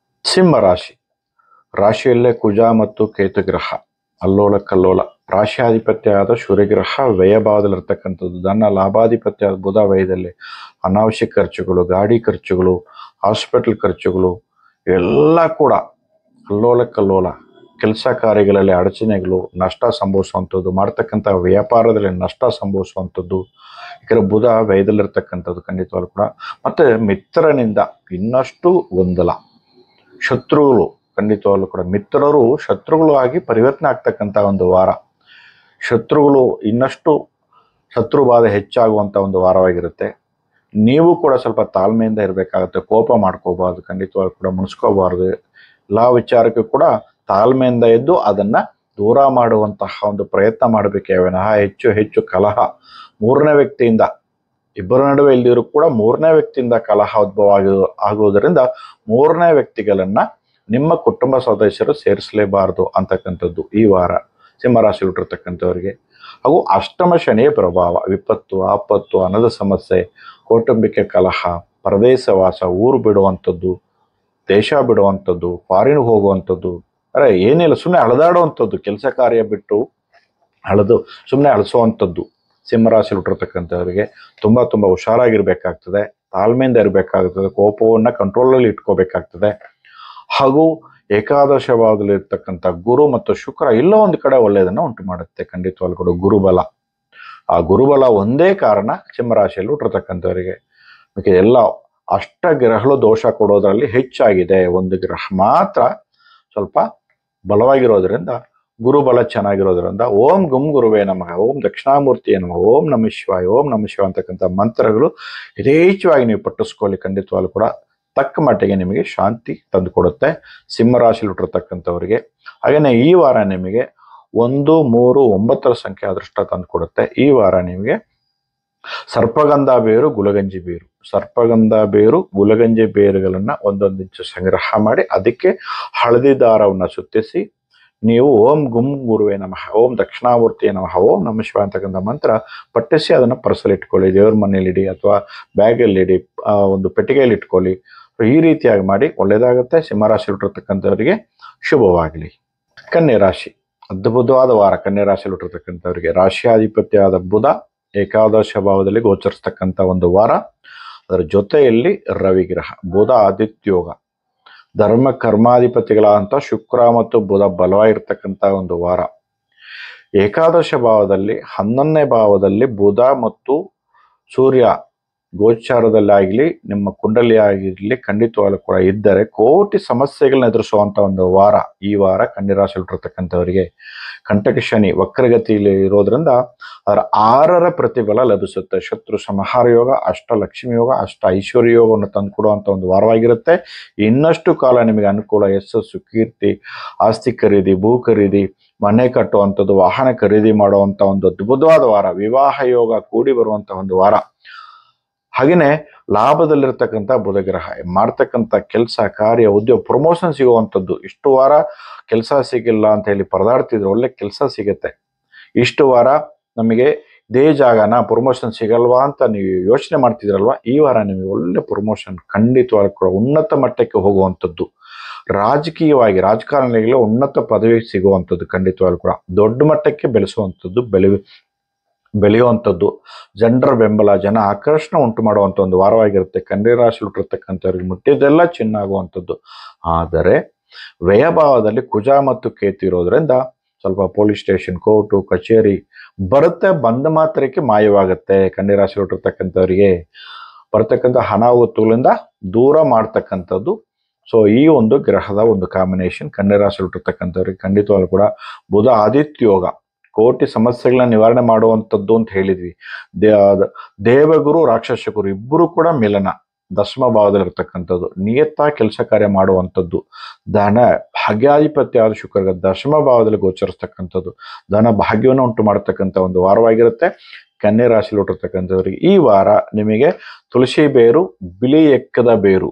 ಸಿಂಹ ರಾಶಿ, ರಾಶಿಯಲ್ಲೇ ಕುಜ ಮತ್ತು ಕೇತು ಗ್ರಹ ಅಲ್ಲೋಲ ಕಲ್ಲೋಲ. ರಾಶಿಯಾಧಿಪತ್ಯ ಆದ ಸೂರ್ಯಗ್ರಹ ವ್ಯಯಭಾವದಲ್ಲಿರ್ತಕ್ಕಂಥದ್ದು. ಧನ ಲಾಭಾಧಿಪತ್ಯ ಆದ ಬುಧ ವ್ಯಯದಲ್ಲಿ. ಅನಾವಶ್ಯಕ ಖರ್ಚುಗಳು, ಗಾಡಿ ಖರ್ಚುಗಳು, ಹಾಸ್ಪಿಟಲ್ ಖರ್ಚುಗಳು ಎಲ್ಲ ಕೂಡ ಅಲ್ಲೋಲ ಕಲ್ಲೋಲ. ಕೆಲಸ ಕಾರ್ಯಗಳಲ್ಲಿ ಅಡಚಣೆಗಳು, ನಷ್ಟ ಸಂಭವಿಸುವಂಥದ್ದು, ಮಾಡ್ತಕ್ಕಂಥ ವ್ಯಾಪಾರದಲ್ಲಿ ನಷ್ಟ ಸಂಭವಿಸುವಂಥದ್ದು. ಯಾಕಂದರೆ ಬುಧ ವ್ಯಯದಲ್ಲಿರ್ತಕ್ಕಂಥದ್ದು ಖಂಡಿತವಾಗ್ಲೂ ಕೂಡ. ಮತ್ತೆ ಮಿತ್ರನಿಂದ ಇನ್ನಷ್ಟು ಗೊಂದಲ, ಶತ್ರುಗಳು ಖಂಡಿತವಾಗ್ಲೂ ಕೂಡ ಮಿತ್ರರು ಶತ್ರುಗಳು ಆಗಿ ಪರಿವರ್ತನೆ ಆಗ್ತಕ್ಕಂಥ ಒಂದು ವಾರ. ಶತ್ರುಗಳು ಇನ್ನಷ್ಟು ಶತ್ರು ಬಾಧೆ ಹೆಚ್ಚಾಗುವಂಥ ಒಂದು ವಾರವಾಗಿರುತ್ತೆ. ನೀವು ಕೂಡ ಸ್ವಲ್ಪ ತಾಳ್ಮೆಯಿಂದ ಇರಬೇಕಾಗುತ್ತೆ. ಕೋಪ ಮಾಡ್ಕೋಬಾರ್ದು, ಖಂಡಿತವಾಗ್ಲೂ ಕೂಡ ಮುನ್ಸ್ಕೋಬಾರ್ದು. ಎಲ್ಲ ವಿಚಾರಕ್ಕೂ ಕೂಡ ತಾಳ್ಮೆಯಿಂದ ಇದ್ದು ಅದನ್ನ ದೂರ ಮಾಡುವಂತಹ ಒಂದು ಪ್ರಯತ್ನ ಮಾಡಬೇಕೇ ವಿನಃ ಹೆಚ್ಚು ಹೆಚ್ಚು ಕಲಹ ಮೂರನೇ ವ್ಯಕ್ತಿಯಿಂದ, ಇಬ್ಬರ ನಡುವೆ ಇಲ್ದಿರೂ ಕೂಡ ಮೂರನೇ ವ್ಯಕ್ತಿಯಿಂದ ಕಲಹ ಉದ್ಭವ ಆಗುವುದರಿಂದ ಮೂರನೇ ವ್ಯಕ್ತಿಗಳನ್ನ ನಿಮ್ಮ ಕುಟುಂಬ ಸದಸ್ಯರು ಸೇರಿಸಲೇಬಾರದು ಅಂತಕ್ಕಂಥದ್ದು ಈ ವಾರ ಸಿಂಹರಾಶಿ ಹುಟ್ಟಿರ್ತಕ್ಕಂಥವರಿಗೆ. ಹಾಗೂ ಅಷ್ಟಮ ಶನಿಯ ಪ್ರಭಾವ, ವಿಪತ್ತು, ಆಪತ್ತು, ಹಣದ ಸಮಸ್ಯೆ, ಕೌಟುಂಬಿಕ ಕಲಹ, ಪ್ರದೇಶವಾಸ, ಊರು ಬಿಡುವಂಥದ್ದು, ದೇಶ ಬಿಡುವಂಥದ್ದು, ಫಾರಿನ್ ಹೋಗುವಂಥದ್ದು, ಏನಿಲ್ಲ ಸುಮ್ಮನೆ ಅಳೆದಾಡುವಂಥದ್ದು, ಕೆಲಸ ಕಾರ್ಯ ಬಿಟ್ಟು ಸುಮ್ಮನೆ ಅಳಿಸುವಂಥದ್ದು. ಸಿಂಹರಾಶಿ ಹುಟ್ಟಿರ್ತಕ್ಕಂಥವರಿಗೆ ತುಂಬ ತುಂಬ ಹುಷಾರಾಗಿರ್ಬೇಕಾಗ್ತದೆ, ತಾಳ್ಮೆಯಿಂದ ಇರಬೇಕಾಗ್ತದೆ, ಕೋಪವನ್ನು ಕಂಟ್ರೋಲಲ್ಲಿ ಇಟ್ಕೋಬೇಕಾಗ್ತದೆ. ಹಾಗೂ ಏಕಾದಶ ಭಾವದಲ್ಲಿ ಇರ್ತಕ್ಕಂಥ ಗುರು ಮತ್ತು ಶುಕ್ರ ಎಲ್ಲೋ ಒಂದು ಕಡೆ ಒಳ್ಳೆಯದನ್ನು ಉಂಟು ಮಾಡುತ್ತೆ. ಖಂಡಿತವಾಗ್ಲೂ ಕೂಡ ಗುರುಬಲ, ಆ ಗುರುಬಲ ಒಂದೇ ಕಾರಣ ಸಿಂಹರಾಶಿಯಲ್ಲಿ ಹುಟ್ಟಿರ್ತಕ್ಕಂಥವರಿಗೆ. ಎಲ್ಲ ಅಷ್ಟಗ್ರಹಗಳು ದೋಷ ಕೊಡೋದ್ರಲ್ಲಿ ಹೆಚ್ಚಾಗಿದೆ. ಒಂದು ಗ್ರಹ ಮಾತ್ರ ಸ್ವಲ್ಪ ಬಲವಾಗಿರೋದ್ರಿಂದ, ಗುರುಬಲ ಚೆನ್ನಾಗಿರೋದ್ರಿಂದ ಓಂ ಗುಂ ಗುರುವೇ ನಮಃ, ಓಂ ದಕ್ಷಿಣಾಮೂರ್ತಿಯೇ ನಮಃ, ಓಂ ನಮಃ ಶಿವಾಯ, ಓಂ ನಮಃ ಶಿವ ಅಂತಕ್ಕಂಥ ಮಂತ್ರಗಳು ಯಥೇಚ್ಛವಾಗಿ ನೀವು ಪಠಿಸ್ಕೊಳ್ಳಿ. ಖಂಡಿತವಾಗ್ಲೂ ಕೂಡ ತಕ್ಕ ಮಟ್ಟಿಗೆ ನಿಮಗೆ ಶಾಂತಿ ತಂದು ಕೊಡುತ್ತೆ ಸಿಂಹರಾಶಿಯಲ್ಲಿ ಹುಟ್ಟಿರ್ತಕ್ಕಂಥವರಿಗೆ. ಹಾಗೆಯೇ ಈ ವಾರ ನಿಮಗೆ 1, 3, 9 ಸಂಖ್ಯೆ ಅದೃಷ್ಟ ತಂದು ಕೊಡುತ್ತೆ. ಈ ವಾರ ನಿಮಗೆ ಸರ್ಪಗಂಧ ಬೇರು, ಗುಲಗಂಜಿ ಬೇರು, ಸರ್ಪಗಂಧ ಬೇರು, ಗುಲಗಂಜಿ ಬೇರುಗಳನ್ನ 1 ಇಂಚು ಸಂಗ್ರಹ ಮಾಡಿ ಅದಕ್ಕೆ ಹಳದಿ ದಾರವನ್ನು ಸುತ್ತಿಸಿ ನೀವು ಓಂ ಗುಂ ಗುರುವೇ ನಮಃ, ಓಂ ದಕ್ಷಿಣಾಮೂರ್ತಿಯೇ ನಮಃ, ಓಂ ನಮಃ ಶಿವ ಅಂತಕ್ಕಂಥ ಮಂತ್ರ ಪಠಿಸಿ ಅದನ್ನು ಪರ್ಸಲ್ಲಿ ಇಟ್ಕೊಳ್ಳಿ, ದೇವ್ರ ಮನೇಲಿ ಇಡಿ ಅಥವಾ ಬ್ಯಾಗಲ್ಲಿ ಇಡಿ, ಒಂದು ಪೆಟ್ಟಿಗೆಯಲ್ಲಿ ಇಟ್ಕೊಳ್ಳಿ. ಈ ರೀತಿಯಾಗಿ ಮಾಡಿ ಒಳ್ಳೆಯದಾಗುತ್ತೆ. ಸಿಂಹರಾಶಿ ಹುಟ್ಟಿರ್ತಕ್ಕಂಥವರಿಗೆ ಶುಭವಾಗಲಿ. ಕನ್ಯಾ ರಾಶಿ, ಅದ್ಭುತವಾದ ವಾರ ಕನ್ಯಾ ರಾಶಿಯಲ್ಲಿ ಹುಟ್ಟಿರ್ತಕ್ಕಂಥವರಿಗೆ. ರಾಶಿಯಾಧಿಪತ್ಯ ಆದ ಬುಧ ಏಕಾದಶ ಭಾವದಲ್ಲಿ ಗೋಚರಿಸ್ತಕ್ಕಂಥ ಒಂದು ವಾರ. ಅದರ ಜೊತೆಯಲ್ಲಿ ರವಿಗ್ರಹ, ಬುಧ ಆದಿತ್ಯೋಗ, ಧರ್ಮ ಕರ್ಮಾಧಿಪತಿಗಳಂತ ಶುಕ್ರ ಮತ್ತು ಬುಧ ಬಲವಾಗಿರ್ತಕ್ಕಂಥ ಒಂದು ವಾರ. ಏಕಾದಶ ಭಾವದಲ್ಲಿ 11ನೇ ಭಾವದಲ್ಲಿ ಬುಧ ಮತ್ತು ಸೂರ್ಯ ಗೋಚಾರದಲ್ಲಾಗಲಿ ನಿಮ್ಮ ಕುಂಡಲಿ ಆಗಿರಲಿ ಖಂಡಿತವಾಗ್ಲೂ ಕೂಡ ಇದ್ದರೆ ಕೋಟಿ ಸಮಸ್ಯೆಗಳನ್ನ ಎದುರಿಸುವಂಥ ಒಂದು ವಾರ ಈ ವಾರ ಕನ್ಯಾ ರಾಶಿಯಲ್ಲಿ ಹುಟ್ಟಿರ್ತಕ್ಕಂಥವರಿಗೆ. ಕಂಟಕ ಶನಿ ವಕ್ರಗತಿಯಲ್ಲಿ ಇರೋದ್ರಿಂದ ಅದರ 6ರ ಪ್ರತಿಫಲ ಲಭಿಸುತ್ತೆ. ಶತ್ರು ಸಂಹಾರ ಯೋಗ, ಅಷ್ಟಲಕ್ಷ್ಮಿ ಯೋಗ, ಅಷ್ಟ ಐಶ್ವರ್ಯ ಯೋಗವನ್ನು ತಂದುಕೊಡುವಂಥ ಒಂದು ವಾರವಾಗಿರುತ್ತೆ. ಇನ್ನಷ್ಟು ಕಾಲ ನಿಮಗೆ ಅನುಕೂಲ, ಯಶಸ್ಸು, ಕೀರ್ತಿ, ಆಸ್ತಿ ಖರೀದಿ, ಭೂ ಖರೀದಿ, ಮನೆ ಕಟ್ಟುವಂಥದ್ದು, ವಾಹನ ಖರೀದಿ ಮಾಡುವಂಥ ಒಂದು ಅದ್ಭುತವಾದ ವಾರ. ವಿವಾಹ ಯೋಗ ಕೂಡಿ ಬರುವಂಥ ಒಂದು ವಾರ. ಹಾಗೆಯೇ ಲಾಭದಲ್ಲಿರ್ತಕ್ಕಂಥ ಬುಧಗ್ರಹ ಮಾಡ್ತಕ್ಕಂಥ ಕೆಲಸ ಕಾರ್ಯ ಉದ್ಯೋಗ ಪ್ರಮೋಷನ್ ಸಿಗುವಂಥದ್ದು. ಇಷ್ಟು ವಾರ ಕೆಲಸ ಸಿಗಿಲ್ಲ ಅಂತ ಹೇಳಿ ಪರದಾಡ್ತಿದ್ರು, ಒಳ್ಳೆ ಕೆಲಸ ಸಿಗುತ್ತೆ. ಇಷ್ಟು ವಾರ ನಮಗೆ ಇದೇ ಜಾಗನ ಪ್ರಮೋಷನ್ ಸಿಗಲ್ವಾ ಅಂತ ನೀವು ಯೋಚನೆ ಮಾಡ್ತಿದ್ರಲ್ವಾ, ಈ ವಾರ ನಿಮಗೆ ಒಳ್ಳೆ ಪ್ರಮೋಷನ್ ಖಂಡಿತವಾಗ್ಲೂ ಕೂಡ ಉನ್ನತ ಮಟ್ಟಕ್ಕೆ ಹೋಗುವಂಥದ್ದು. ರಾಜಕಾರಣಿಗಳು ಉನ್ನತ ಪದವಿ ಸಿಗುವಂಥದ್ದು, ಖಂಡಿತವಾಗ್ಲೂ ಕೂಡ ದೊಡ್ಡ ಮಟ್ಟಕ್ಕೆ ಬೆಳೆಸುವಂಥದ್ದು, ಬೆಳೆಯುವಂಥದ್ದು, ಜನರ ಬೆಂಬಲ, ಜನ ಆಕರ್ಷಣೆ ಉಂಟು ಮಾಡುವಂಥ ಒಂದು ವಾರವಾಗಿರುತ್ತೆ. ಕನ್ಯಾ ರಾಶಿ ಹುಟ್ಟಿರ್ತಕ್ಕಂಥವ್ರಿಗೆ ಮುಟ್ಟಿದ್ದೆಲ್ಲ ಚಿನ್ನ ಆಗುವಂಥದ್ದು. ಆದರೆ ವ್ಯಯಭಾವದಲ್ಲಿ ಕುಜ ಮತ್ತು ಕೇತು ಇರೋದ್ರಿಂದ ಸ್ವಲ್ಪ ಪೊಲೀಸ್ ಸ್ಟೇಷನ್, ಕೋರ್ಟು, ಕಚೇರಿ ಬರುತ್ತೆ, ಬಂದ ಮಾತ್ರಕ್ಕೆ ಮಾಯವಾಗುತ್ತೆ. ಕನ್ಯಾ ರಾಶಿ ಹುಟ್ಟಿರ್ತಕ್ಕಂಥವ್ರಿಗೆ ಬರ್ತಕ್ಕಂಥ ಹಣ ಒತ್ತುಗಳಿಂದ ದೂರ ಮಾಡ್ತಕ್ಕಂಥದ್ದು. ಸೊ ಈ ಒಂದು ಗ್ರಹದ ಒಂದು ಕಾಂಬಿನೇಷನ್ ಕನ್ಯಾ ರಾಶಿ ಹುಟ್ಟಿರ್ತಕ್ಕಂಥವ್ರಿಗೆ ಖಂಡಿತವಾಗ್ಲೂ ಕೂಡ ಬುಧ ಆದಿತ್ಯ ಯೋಗ, ಕೋಟಿ ಸಮಸ್ಯೆಗಳನ್ನ ನಿವಾರಣೆ ಮಾಡುವಂಥದ್ದು ಅಂತ ಹೇಳಿದ್ವಿ. ದೇವಗುರು ರಾಕ್ಷಸಗುರು ಇಬ್ಬರು ಕೂಡ ಮಿಲನ ದಶಮ ಭಾವದಲ್ಲಿರ್ತಕ್ಕಂಥದ್ದು, ನಿಯತ್ತ ಕೆಲಸ ಕಾರ್ಯ ಮಾಡುವಂಥದ್ದು, ಧನ ಭಾಗ್ಯಾಧಿಪತಿ ಆದ ಶುಕ್ರಗ ದಶಮ ಭಾವದಲ್ಲಿ ಗೋಚರಿಸ್ತಕ್ಕಂಥದ್ದು, ಧನ ಭಾಗ್ಯವನ್ನು ಉಂಟು ಮಾಡತಕ್ಕಂಥ ಒಂದು ವಾರವಾಗಿರುತ್ತೆ ಕನ್ಯಾ ರಾಶಿಯಲ್ಲಿ ಹುಟ್ಟಿರ್ತಕ್ಕಂಥವ್ರಿಗೆ. ಈ ವಾರ ನಿಮಗೆ ತುಳಸಿ ಬೇರು, ಬಿಳಿ ಎಕ್ಕದ ಬೇರು,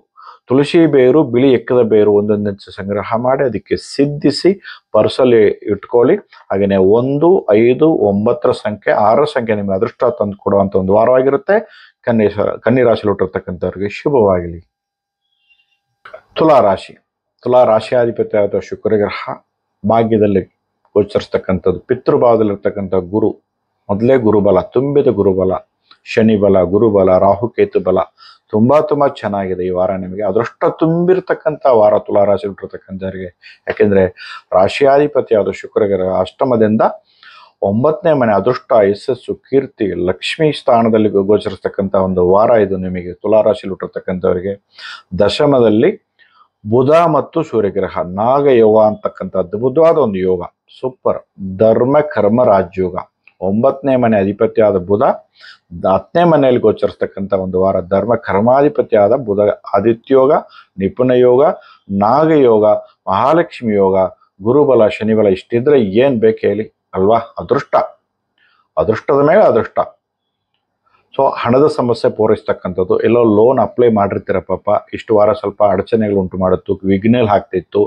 ತುಳಸಿ ಬೇರು, ಬಿಳಿ ಎಕ್ಕದ ಬೇರು ಒಂದೊಂದು ಸಂಗ್ರಹ ಮಾಡಿ ಅದಕ್ಕೆ ಸಿದ್ಧಿಸಿ ಪರ್ಸಲ್ಲಿ ಇಟ್ಕೊಳ್ಳಿ. ಹಾಗೆಯೇ 1, 5, 9 ಸಂಖ್ಯೆ, 6 ಸಂಖ್ಯೆ ನಿಮಗೆ ಅದೃಷ್ಟ ತಂದು ಕೊಡುವಂಥ ಒಂದು ವಾರವಾಗಿರುತ್ತೆ. ಕನ್ಯಾ ರಾಶಿಯಲ್ಲಿ ಹುಟ್ಟಿರ್ತಕ್ಕಂಥವ್ರಿಗೆ ಶುಭವಾಗಲಿ. ತುಲಾ ರಾಶಿಯಾಧಿಪತಿ ಆದ ಶುಕ್ರ ಗ್ರಹ ಭಾಗ್ಯದಲ್ಲಿ ಗೋಚರಿಸ್ತಕ್ಕಂಥದ್ದು, ಪಿತೃಭಾವದಲ್ಲಿರ್ತಕ್ಕಂಥ ಗುರು, ಮೊದಲೇ ಗುರುಬಲ, ತುಂಬಿದ ಗುರುಬಲ, ಶನಿ ಬಲ, ಗುರುಬಲ, ರಾಹುಕೇತು ಬಲ ತುಂಬಾ ಚೆನ್ನಾಗಿದೆ. ಈ ವಾರ ನಿಮಗೆ ಅದೃಷ್ಟ ತುಂಬಿರ್ತಕ್ಕಂಥ ವಾರ ತುಲಾರಾಶಿ ಹುಟ್ಟಿರ್ತಕ್ಕಂಥವ್ರಿಗೆ. ಯಾಕೆಂದ್ರೆ ರಾಶಿಯಾಧಿಪತಿ ಆದ ಶುಕ್ರ ಗ್ರಹ ಅಷ್ಟಮದಿಂದ 9ನೇ ಮನೆ ಅದೃಷ್ಟ, ಯಶಸ್ಸು, ಕೀರ್ತಿ, ಲಕ್ಷ್ಮಿ ಸ್ಥಾನದಲ್ಲಿ ಗೋಚರಿಸ್ತಕ್ಕಂಥ ಒಂದು ವಾರ ಇದು ನಿಮಗೆ ತುಲಾರಾಶಿ ಹುಟ್ಟಿರ್ತಕ್ಕಂಥವ್ರಿಗೆ. ದಶಮದಲ್ಲಿ ಬುಧ ಮತ್ತು ಸೂರ್ಯಗ್ರಹ, ನಾಗಯೋಗ ಅಂತಕ್ಕಂಥ ಅದ್ಭುತವಾದ ಒಂದು ಯೋಗ, ಸೂಪರ್ ಧರ್ಮ ಕರ್ಮ ರಾಜಯೋಗ. 9ನೇ ಮನೆ ಅಧಿಪತಿ ಆದ ಬುಧ 10ನೇ ಮನೆಯಲ್ಲಿ ಗೋಚರಿಸ್ತಕ್ಕಂಥ ಒಂದು ವಾರ. ಧರ್ಮ ಕರ್ಮಾಧಿಪತಿ ಆದ ಬುಧ ಆದಿತ್ಯೋಗ, ನಿಪುಣ ಯೋಗ, ನಾಗಯೋಗ, ಮಹಾಲಕ್ಷ್ಮಿ ಯೋಗ, ಗುರುಬಲ, ಶನಿಬಲ ಇಷ್ಟಿದ್ರೆ ಏನ್ ಬೇಕು ಹೇಳಿ ಅಲ್ವಾ? ಅದೃಷ್ಟದ ಮೇಲೆ ಅದೃಷ್ಟ. ಸೊ ಹಣದ ಸಮಸ್ಯೆ ಪೂರೈಸ್ತಕ್ಕಂಥದ್ದು, ಎಲ್ಲೋ ಲೋನ್ ಅಪ್ಲೈ ಮಾಡಿರ್ತೀರ ಪಾಪ, ಇಷ್ಟು ವಾರ ಸ್ವಲ್ಪ ಅಡಚಣೆಗಳು ಉಂಟು ಮಾಡುತ್ತು, ವಿಘ್ನ ಹಾಕ್ತಿತ್ತು,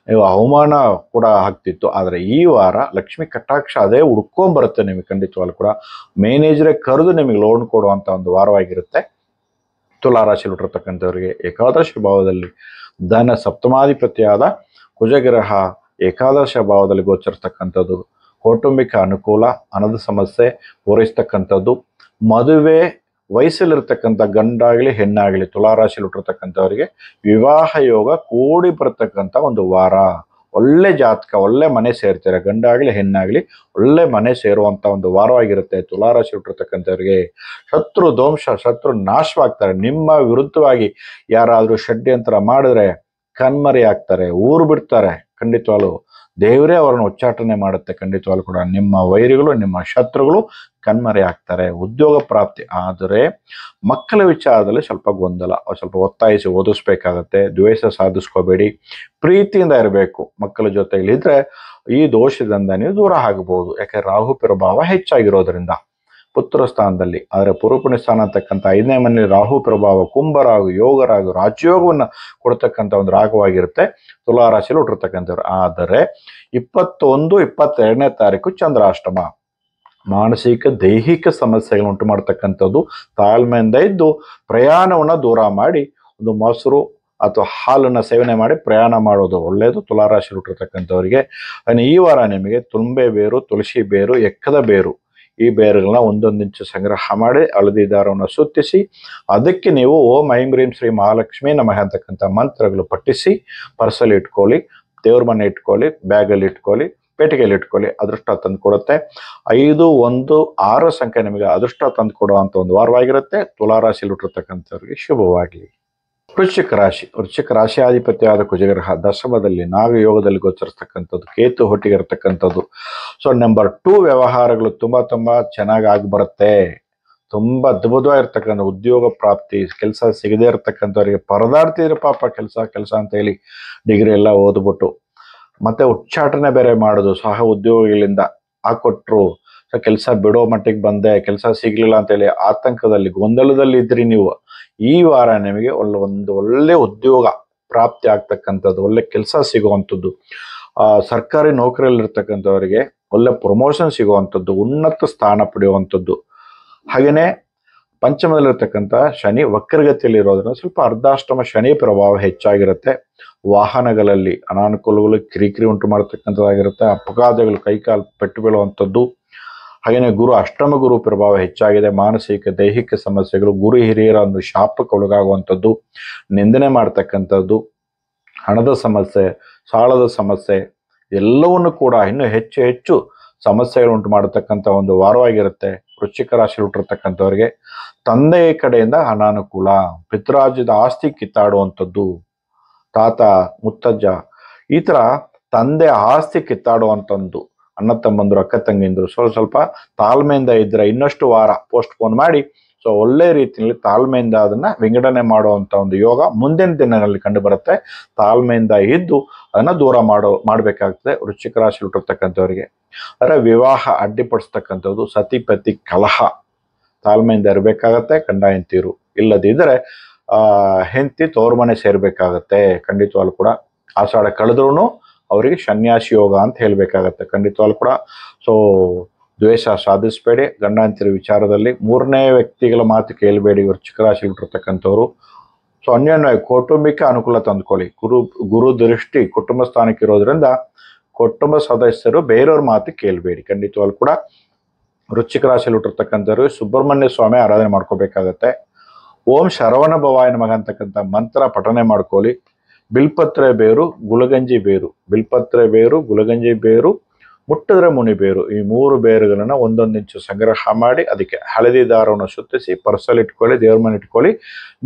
ನೀವು ಅವಮಾನ ಕೂಡ ಆಗ್ತಿತ್ತು. ಆದರೆ ಈ ವಾರ ಲಕ್ಷ್ಮಿ ಕಟಾಕ್ಷ ಅದೇ ಹುಡ್ಕೊಂಡ್ಬರುತ್ತೆ ನಿಮಗೆ. ಖಂಡಿತವಾಗ್ಲೂ ಕೂಡ ಮ್ಯಾನೇಜರೇ ಕರೆದು ನಿಮಗೆ ಲೋನ್ ಕೊಡುವಂಥ ಒಂದು ವಾರವಾಗಿರುತ್ತೆ ತುಲಾರಾಶಿ ಹುಟ್ಟಿರ್ತಕ್ಕಂಥವ್ರಿಗೆ. ಏಕಾದಶ ಭಾವದಲ್ಲಿ ಧನ ಸಪ್ತಮಾಧಿಪತಿಯಾದ ಕುಜಗ್ರಹ ಏಕಾದಶ ಭಾವದಲ್ಲಿ ಗೋಚರಿಸ್ತಕ್ಕಂಥದ್ದು, ಕೌಟುಂಬಿಕ ಅನುಕೂಲ, ಹಣದ ಸಮಸ್ಯೆ ಪೂರೈಸ್ತಕ್ಕಂಥದ್ದು, ಮದುವೆ ವಯಸ್ಸಲ್ಲಿರ್ತಕ್ಕಂಥ ಗಂಡಾಗಲಿ ಹೆಣ್ಣಾಗಲಿ ತುಲಾರಾಶಿಯಲ್ಲಿ ಹುಟ್ಟಿರ್ತಕ್ಕಂಥವರಿಗೆ ವಿವಾಹ ಯೋಗ ಕೂಡಿ ಬರ್ತಕ್ಕಂಥ ಒಂದು ವಾರ. ಒಳ್ಳೆ ಜಾತಕ, ಒಳ್ಳೆ ಮನೆ ಸೇರ್ತಾರೆ, ಗಂಡಾಗಲಿ ಹೆಣ್ಣಾಗಲಿ ಒಳ್ಳೆ ಮನೆ ಸೇರುವಂಥ ಒಂದು ವಾರವಾಗಿರುತ್ತೆ ತುಲಾರಾಶಿ ಹುಟ್ಟಿರ್ತಕ್ಕಂಥವ್ರಿಗೆ. ಶತ್ರು ಧ್ವಂಸ, ಶತ್ರು ನಾಶವಾಗ್ತಾರೆ. ನಿಮ್ಮ ವಿರುದ್ಧವಾಗಿ ಯಾರಾದರೂ ಷಡ್ಯಂತ್ರ ಮಾಡಿದ್ರೆ ಕಣ್ಮರೆ ಆಗ್ತಾರೆ, ಊರು ಬಿಡ್ತಾರೆ. ಖಂಡಿತವಾಗ್ಲು ದೇವರೇ ಅವರನ್ನು ಉಚ್ಚಾಟನೆ ಮಾಡುತ್ತೆ. ಖಂಡಿತವಾಗ್ಲೂ ಕೂಡ ನಿಮ್ಮ ವೈರಿಗಳು, ನಿಮ್ಮ ಶತ್ರುಗಳು ಕಣ್ಮರೆ ಆಗ್ತಾರೆ. ಉದ್ಯೋಗ ಪ್ರಾಪ್ತಿ. ಆದರೆ ಮಕ್ಕಳ ವಿಚಾರದಲ್ಲಿ ಸ್ವಲ್ಪ ಗೊಂದಲ, ಸ್ವಲ್ಪ ಒತ್ತಾಯಿಸಿ ಓದಿಸ್ಬೇಕಾಗತ್ತೆ. ದ್ವೇಷ ಸಾಧಿಸ್ಕೋಬೇಡಿ, ಪ್ರೀತಿಯಿಂದ ಇರಬೇಕು. ಮಕ್ಕಳ ಜೊತೆಲಿದ್ರೆ ಈ ದೋಷದಿಂದ ನೀವು ದೂರ ಆಗಬಹುದು. ಯಾಕೆ ರಾಹು ಪ್ರಭಾವ ಹೆಚ್ಚಾಗಿರೋದ್ರಿಂದ ಪುತ್ರ ಸ್ಥಾನದಲ್ಲಿ. ಆದರೆ ಪುರುಪುಣ್ಯ ಸ್ಥಾನ ಅಂತಕ್ಕಂಥ 5ನೇ ಮನೆಯಲ್ಲಿ ರಾಹು ಪ್ರಭಾವ ಕುಂಭರಾಗು, ಯೋಗರಾಗು, ರಾಜಯೋಗವನ್ನು ಕೊಡ್ತಕ್ಕಂಥ ಒಂದು ರಾಗವಾಗಿರುತ್ತೆ ತುಲಾರಾಶಿಯಲ್ಲಿ ಹುಟ್ಟಿರ್ತಕ್ಕಂಥವ್ರು. ಆದರೆ 21, 22ನೇ ತಾರೀಕು ಚಂದ್ರಾಷ್ಟಮ, ಮಾನಸಿಕ ದೈಹಿಕ ಸಮಸ್ಯೆಗಳನ್ನು ಉಂಟು ಮಾಡ್ತಕ್ಕಂಥದ್ದು. ತಾಳ್ಮೆಯಿಂದ ಇದ್ದು ಪ್ರಯಾಣವನ್ನು ದೂರ ಮಾಡಿ ಒಂದು ಮೊಸರು ಅಥವಾ ಹಾಲನ್ನು ಸೇವನೆ ಮಾಡಿ ಪ್ರಯಾಣ ಮಾಡೋದು ಒಳ್ಳೆಯದು ತುಲಾರಾಶಿ ಹುಟ್ಟಿರ್ತಕ್ಕಂಥವರಿಗೆ. ಈ ವಾರ ನಿಮಗೆ ತುಂಬೆ ಬೇರು, ತುಳಸಿ ಬೇರು, ಎಕ್ಕದ ಬೇರು, ಈ ಬೇರುಗಳನ್ನ ಒಂದೊಂದು ಇಂಚು ಸಂಗ್ರಹ ಮಾಡಿ ಹಳದಿ ದಾರವನ್ನು ಸುತ್ತಿಸಿ ಅದಕ್ಕೆ ನೀವು ಓಂ ಐಂ ಹ್ರೀಂ ಶ್ರೀ ಮಹಾಲಕ್ಷ್ಮಿ ನಮಃ ಅಂತಕ್ಕಂಥ ಮಂತ್ರಗಳು ಪಠಿಸಿ ಪರ್ಸಲ್ಲಿ ಇಟ್ಕೊಳ್ಳಿ, ದೇವ್ರ ಮನೆ ಇಟ್ಕೊಳ್ಳಿ, ಬ್ಯಾಗಲ್ಲಿ ಇಟ್ಕೊಳ್ಳಿ, ಪೇಟಿಗೆಯಲ್ಲಿ ಇಟ್ಕೊಳ್ಳಿ. ಅದೃಷ್ಟ ತಂದು ಕೊಡುತ್ತೆ. 5, 1, 6 ಸಂಖ್ಯೆ ನಿಮಗೆ ಅದೃಷ್ಟ ತಂದು ಕೊಡುವಂಥ ಒಂದು ವಾರವಾಗಿರುತ್ತೆ ತುಲಾರಾಶಿಯಲ್ಲಿ ಹುಟ್ಟಿರ್ತಕ್ಕಂಥವ್ರಿಗೆ. ಶುಭವಾಗಲಿ. ವೃಶ್ಚಿಕ ರಾಶಿಯಾಧಿಪತಿಯಾದ ಕುಜಗ್ರಹ ದಶಮದಲ್ಲಿ ನಾಗಯೋಗದಲ್ಲಿ ಗೋಚರಿಸ್ತಕ್ಕಂಥದ್ದು, ಕೇತು ಹೊಟ್ಟಿಗೆ ಇರತಕ್ಕಂಥದ್ದು. ಸೊ ನಂಬರ್ 2 ವ್ಯವಹಾರಗಳು ತುಂಬಾ ಚೆನ್ನಾಗಿ ಆಗಿ ಬರುತ್ತೆ. ತುಂಬಾ ಅದ್ಭುತವಾಗಿರ್ತಕ್ಕಂಥ ಉದ್ಯೋಗ ಪ್ರಾಪ್ತಿ, ಕೆಲಸ ಸಿಗದೇ ಇರತಕ್ಕಂಥವ್ರಿಗೆ ಪರದಾಡ್ತಿದ್ರು ಪಾಪ ಕೆಲಸ ಅಂತ ಹೇಳಿ ಡಿಗ್ರಿ ಎಲ್ಲ ಓದ್ಬಿಟ್ಟು ಮತ್ತೆ ಉಚ್ಚಾಟನೆ ಬೇರೆ ಮಾಡೋದು ಸಹ ಉದ್ಯೋಗಿಗಳಿಂದ ಹಾಕೊಟ್ರು. ಕೆಲಸ ಬಿಡೋ ಮಟ್ಟಿಗೆ ಬಂದೆ, ಕೆಲಸ ಸಿಗ್ಲಿಲ್ಲ ಅಂತೇಳಿ ಆತಂಕದಲ್ಲಿ ಗೊಂದಲದಲ್ಲಿ ಇದ್ರಿ ನೀವು. ಈ ವಾರ ನಿಮಗೆ ಒಳ್ಳೆ ಉದ್ಯೋಗ ಪ್ರಾಪ್ತಿ ಆಗ್ತಕ್ಕಂಥದ್ದು, ಒಳ್ಳೆ ಕೆಲಸ ಸಿಗುವಂಥದ್ದು, ಸರ್ಕಾರಿ ನೌಕರಿಯಲ್ಲಿರ್ತಕ್ಕಂಥವರಿಗೆ ಒಳ್ಳೆ ಪ್ರಮೋಷನ್ ಸಿಗುವಂಥದ್ದು, ಉನ್ನತ ಸ್ಥಾನ ಪಡೆಯುವಂಥದ್ದು. ಹಾಗೆಯೇ ಪಂಚಮದಲ್ಲಿರ್ತಕ್ಕಂಥ ಶನಿ ವಕ್ರಗತಿಯಲ್ಲಿ ಇರೋದ್ರಿಂದ ಸ್ವಲ್ಪ ಅರ್ಧಾಷ್ಟಮ ಶನಿ ಪ್ರಭಾವ ಹೆಚ್ಚಾಗಿರುತ್ತೆ. ವಾಹನಗಳಲ್ಲಿ ಅನಾನುಕೂಲಗಳು ಕಿರಿಕಿರಿ ಉಂಟು ಮಾಡತಕ್ಕಂಥದ್ದಾಗಿರುತ್ತೆ. ಅಪಘಾತಗಳು, ಕೈಕಾಲು ಪೆಟ್ಟು ಬೀಳುವಂಥದ್ದು. ಹಾಗೆಯೇ ಅಷ್ಟಮ ಗುರು ಪ್ರಭಾವ ಹೆಚ್ಚಾಗಿದೆ. ಮಾನಸಿಕ ದೈಹಿಕ ಸಮಸ್ಯೆಗಳು, ಗುರು ಹಿರಿಯರ ಒಂದು ಶಾಪಕ್ಕೆ ಒಳಗಾಗುವಂಥದ್ದು, ನಿಂದನೆ ಮಾಡ್ತಕ್ಕಂಥದ್ದು, ಹಣದ ಸಮಸ್ಯೆ, ಸಾಲದ ಸಮಸ್ಯೆ ಎಲ್ಲವನ್ನು ಕೂಡ ಇನ್ನೂ ಹೆಚ್ಚು ಹೆಚ್ಚು ಸಮಸ್ಯೆಗಳು ಉಂಟು ಮಾಡತಕ್ಕಂಥ ಒಂದು ವಾರವಾಗಿರುತ್ತೆ. ವೃಶ್ಚಿಕ ರಾಶಿ ಹುಟ್ಟಿರ್ತಕ್ಕಂಥವ್ರಿಗೆ ತಂದೆಯ ಕಡೆಯಿಂದ ಅನಾನುಕೂಲ, ಪಿತೃರಾಜ್ಯದ ಆಸ್ತಿ ಕಿತ್ತಾಡುವಂಥದ್ದು, ತಾತ ಮುತ್ತಜ್ಜ ಈ ಥರ ತಂದೆ ಆಸ್ತಿ ಕಿತ್ತಾಡುವಂಥದ್ದು, ಅಣ್ಣ ತಮ್ಮಂದ್ರು ಅಕ್ಕ ತಂಗಿಂದ್ರು ಸ್ವಲ್ಪ ತಾಳ್ಮೆಯಿಂದ ಇದ್ರೆ ಇನ್ನಷ್ಟು ವಾರ ಪೋಸ್ಟ್ಪೋನ್ ಮಾಡಿ ಒಳ್ಳೆ ರೀತಿಯಲ್ಲಿ ತಾಳ್ಮೆಯಿಂದ ಅದನ್ನ ವಿಂಗಡಣೆ ಮಾಡುವಂತ ಒಂದು ಯೋಗ ಮುಂದಿನ ದಿನಗಳಲ್ಲಿ ಕಂಡು ಬರುತ್ತೆ. ತಾಳ್ಮೆಯಿಂದ ಇದ್ದು ಅದನ್ನ ದೂರ ಮಾಡಬೇಕಾಗ್ತದೆ ವೃಶ್ಚಿಕ ರಾಶಿ ಹುಟ್ಟಿರ್ತಕ್ಕಂಥವ್ರಿಗೆ. ಆದರೆ ವಿವಾಹ ಅಡ್ಡಿಪಡಿಸ್ತಕ್ಕಂಥದ್ದು, ಸತಿಪತಿ ಕಲಹ, ತಾಳ್ಮೆಯಿಂದ ಇರಬೇಕಾಗತ್ತೆ. ಗಂಡ ಹೆಂಡತಿರು ಇಲ್ಲದಿದ್ದರೆ ಹೆಂಡತಿ ತೋರ್ಮನೆ ಸೇರ್ಬೇಕಾಗತ್ತೆ. ಖಂಡಿತವಾಗ್ಲೂ ಕೂಡ ಆಷಾಢ ಕಳೆದ್ರೂ ಅವರಿಗೆ ಸನ್ಯಾಸಿ ಯೋಗ ಅಂತ ಹೇಳ್ಬೇಕಾಗತ್ತೆ. ಖಂಡಿತವಾಗ್ಲೂ ಕೂಡ ದ್ವೇಷ ಸಾಧಿಸಬೇಡಿ. ಗಂಡ ಹೆಂಡತಿರ ವಿಚಾರದಲ್ಲಿ ಮೂರನೇ ವ್ಯಕ್ತಿಗಳ ಮಾತು ಕೇಳಬೇಡಿ ವೃಶ್ಚಿಕ ರಾಶಿ ಹುಟ್ಟಿರ್ತಕ್ಕಂಥವ್ರು. ಅನ್ಯೋನ್ಯ ಕೌಟುಂಬಿಕ ಅನುಕೂಲ ತಂದ್ಕೊಳ್ಳಿ. ಗುರು ದೃಷ್ಟಿ ಕುಟುಂಬ ಸ್ಥಾನಕ್ಕೆ ಇರೋದ್ರಿಂದ ಕುಟುಂಬ ಸದಸ್ಯರು ಬೇರೆಯವ್ರ ಮಾತು ಕೇಳಬೇಡಿ. ಖಂಡಿತವಾಗ್ಲೂ ಕೂಡ ವೃಶ್ಚಿಕ ರಾಶಿಯಲ್ಲಿ ಹುಟ್ಟಿರ್ತಕ್ಕಂಥವ್ರು ಸುಬ್ರಹ್ಮಣ್ಯ ಸ್ವಾಮಿ ಆರಾಧನೆ ಮಾಡ್ಕೋಬೇಕಾಗತ್ತೆ. ಓಂ ಶರವಣ ಭವಾಯ ನಮಃ ಅಂತಕ್ಕಂಥ ಮಂತ್ರ ಪಠನೆ ಮಾಡ್ಕೊಳ್ಳಿ. ಬಿಲ್ಪತ್ರೆ ಬೇರು, ಗುಲಗಂಜಿ ಬೇರು, ಬಿಲ್ಪತ್ರೆ ಬೇರು, ಗುಲಗಂಜಿ ಬೇರು, ಮುಟ್ಟಿದ್ರೆ ಮುನಿ ಬೇರು, ಈ 3 ಬೇರುಗಳನ್ನ ಒಂದೊಂದು ಇಂಚು ಸಂಗ್ರಹ ಮಾಡಿ ಅದಕ್ಕೆ ಹಳದಿ ದಾರವನ್ನು ಸುತ್ತಿಸಿ ಪರ್ಸಲ್ಲಿ ಇಟ್ಕೊಳ್ಳಿ, ದೇವ್ರ ಮನೆ ಇಟ್ಕೊಳ್ಳಿ.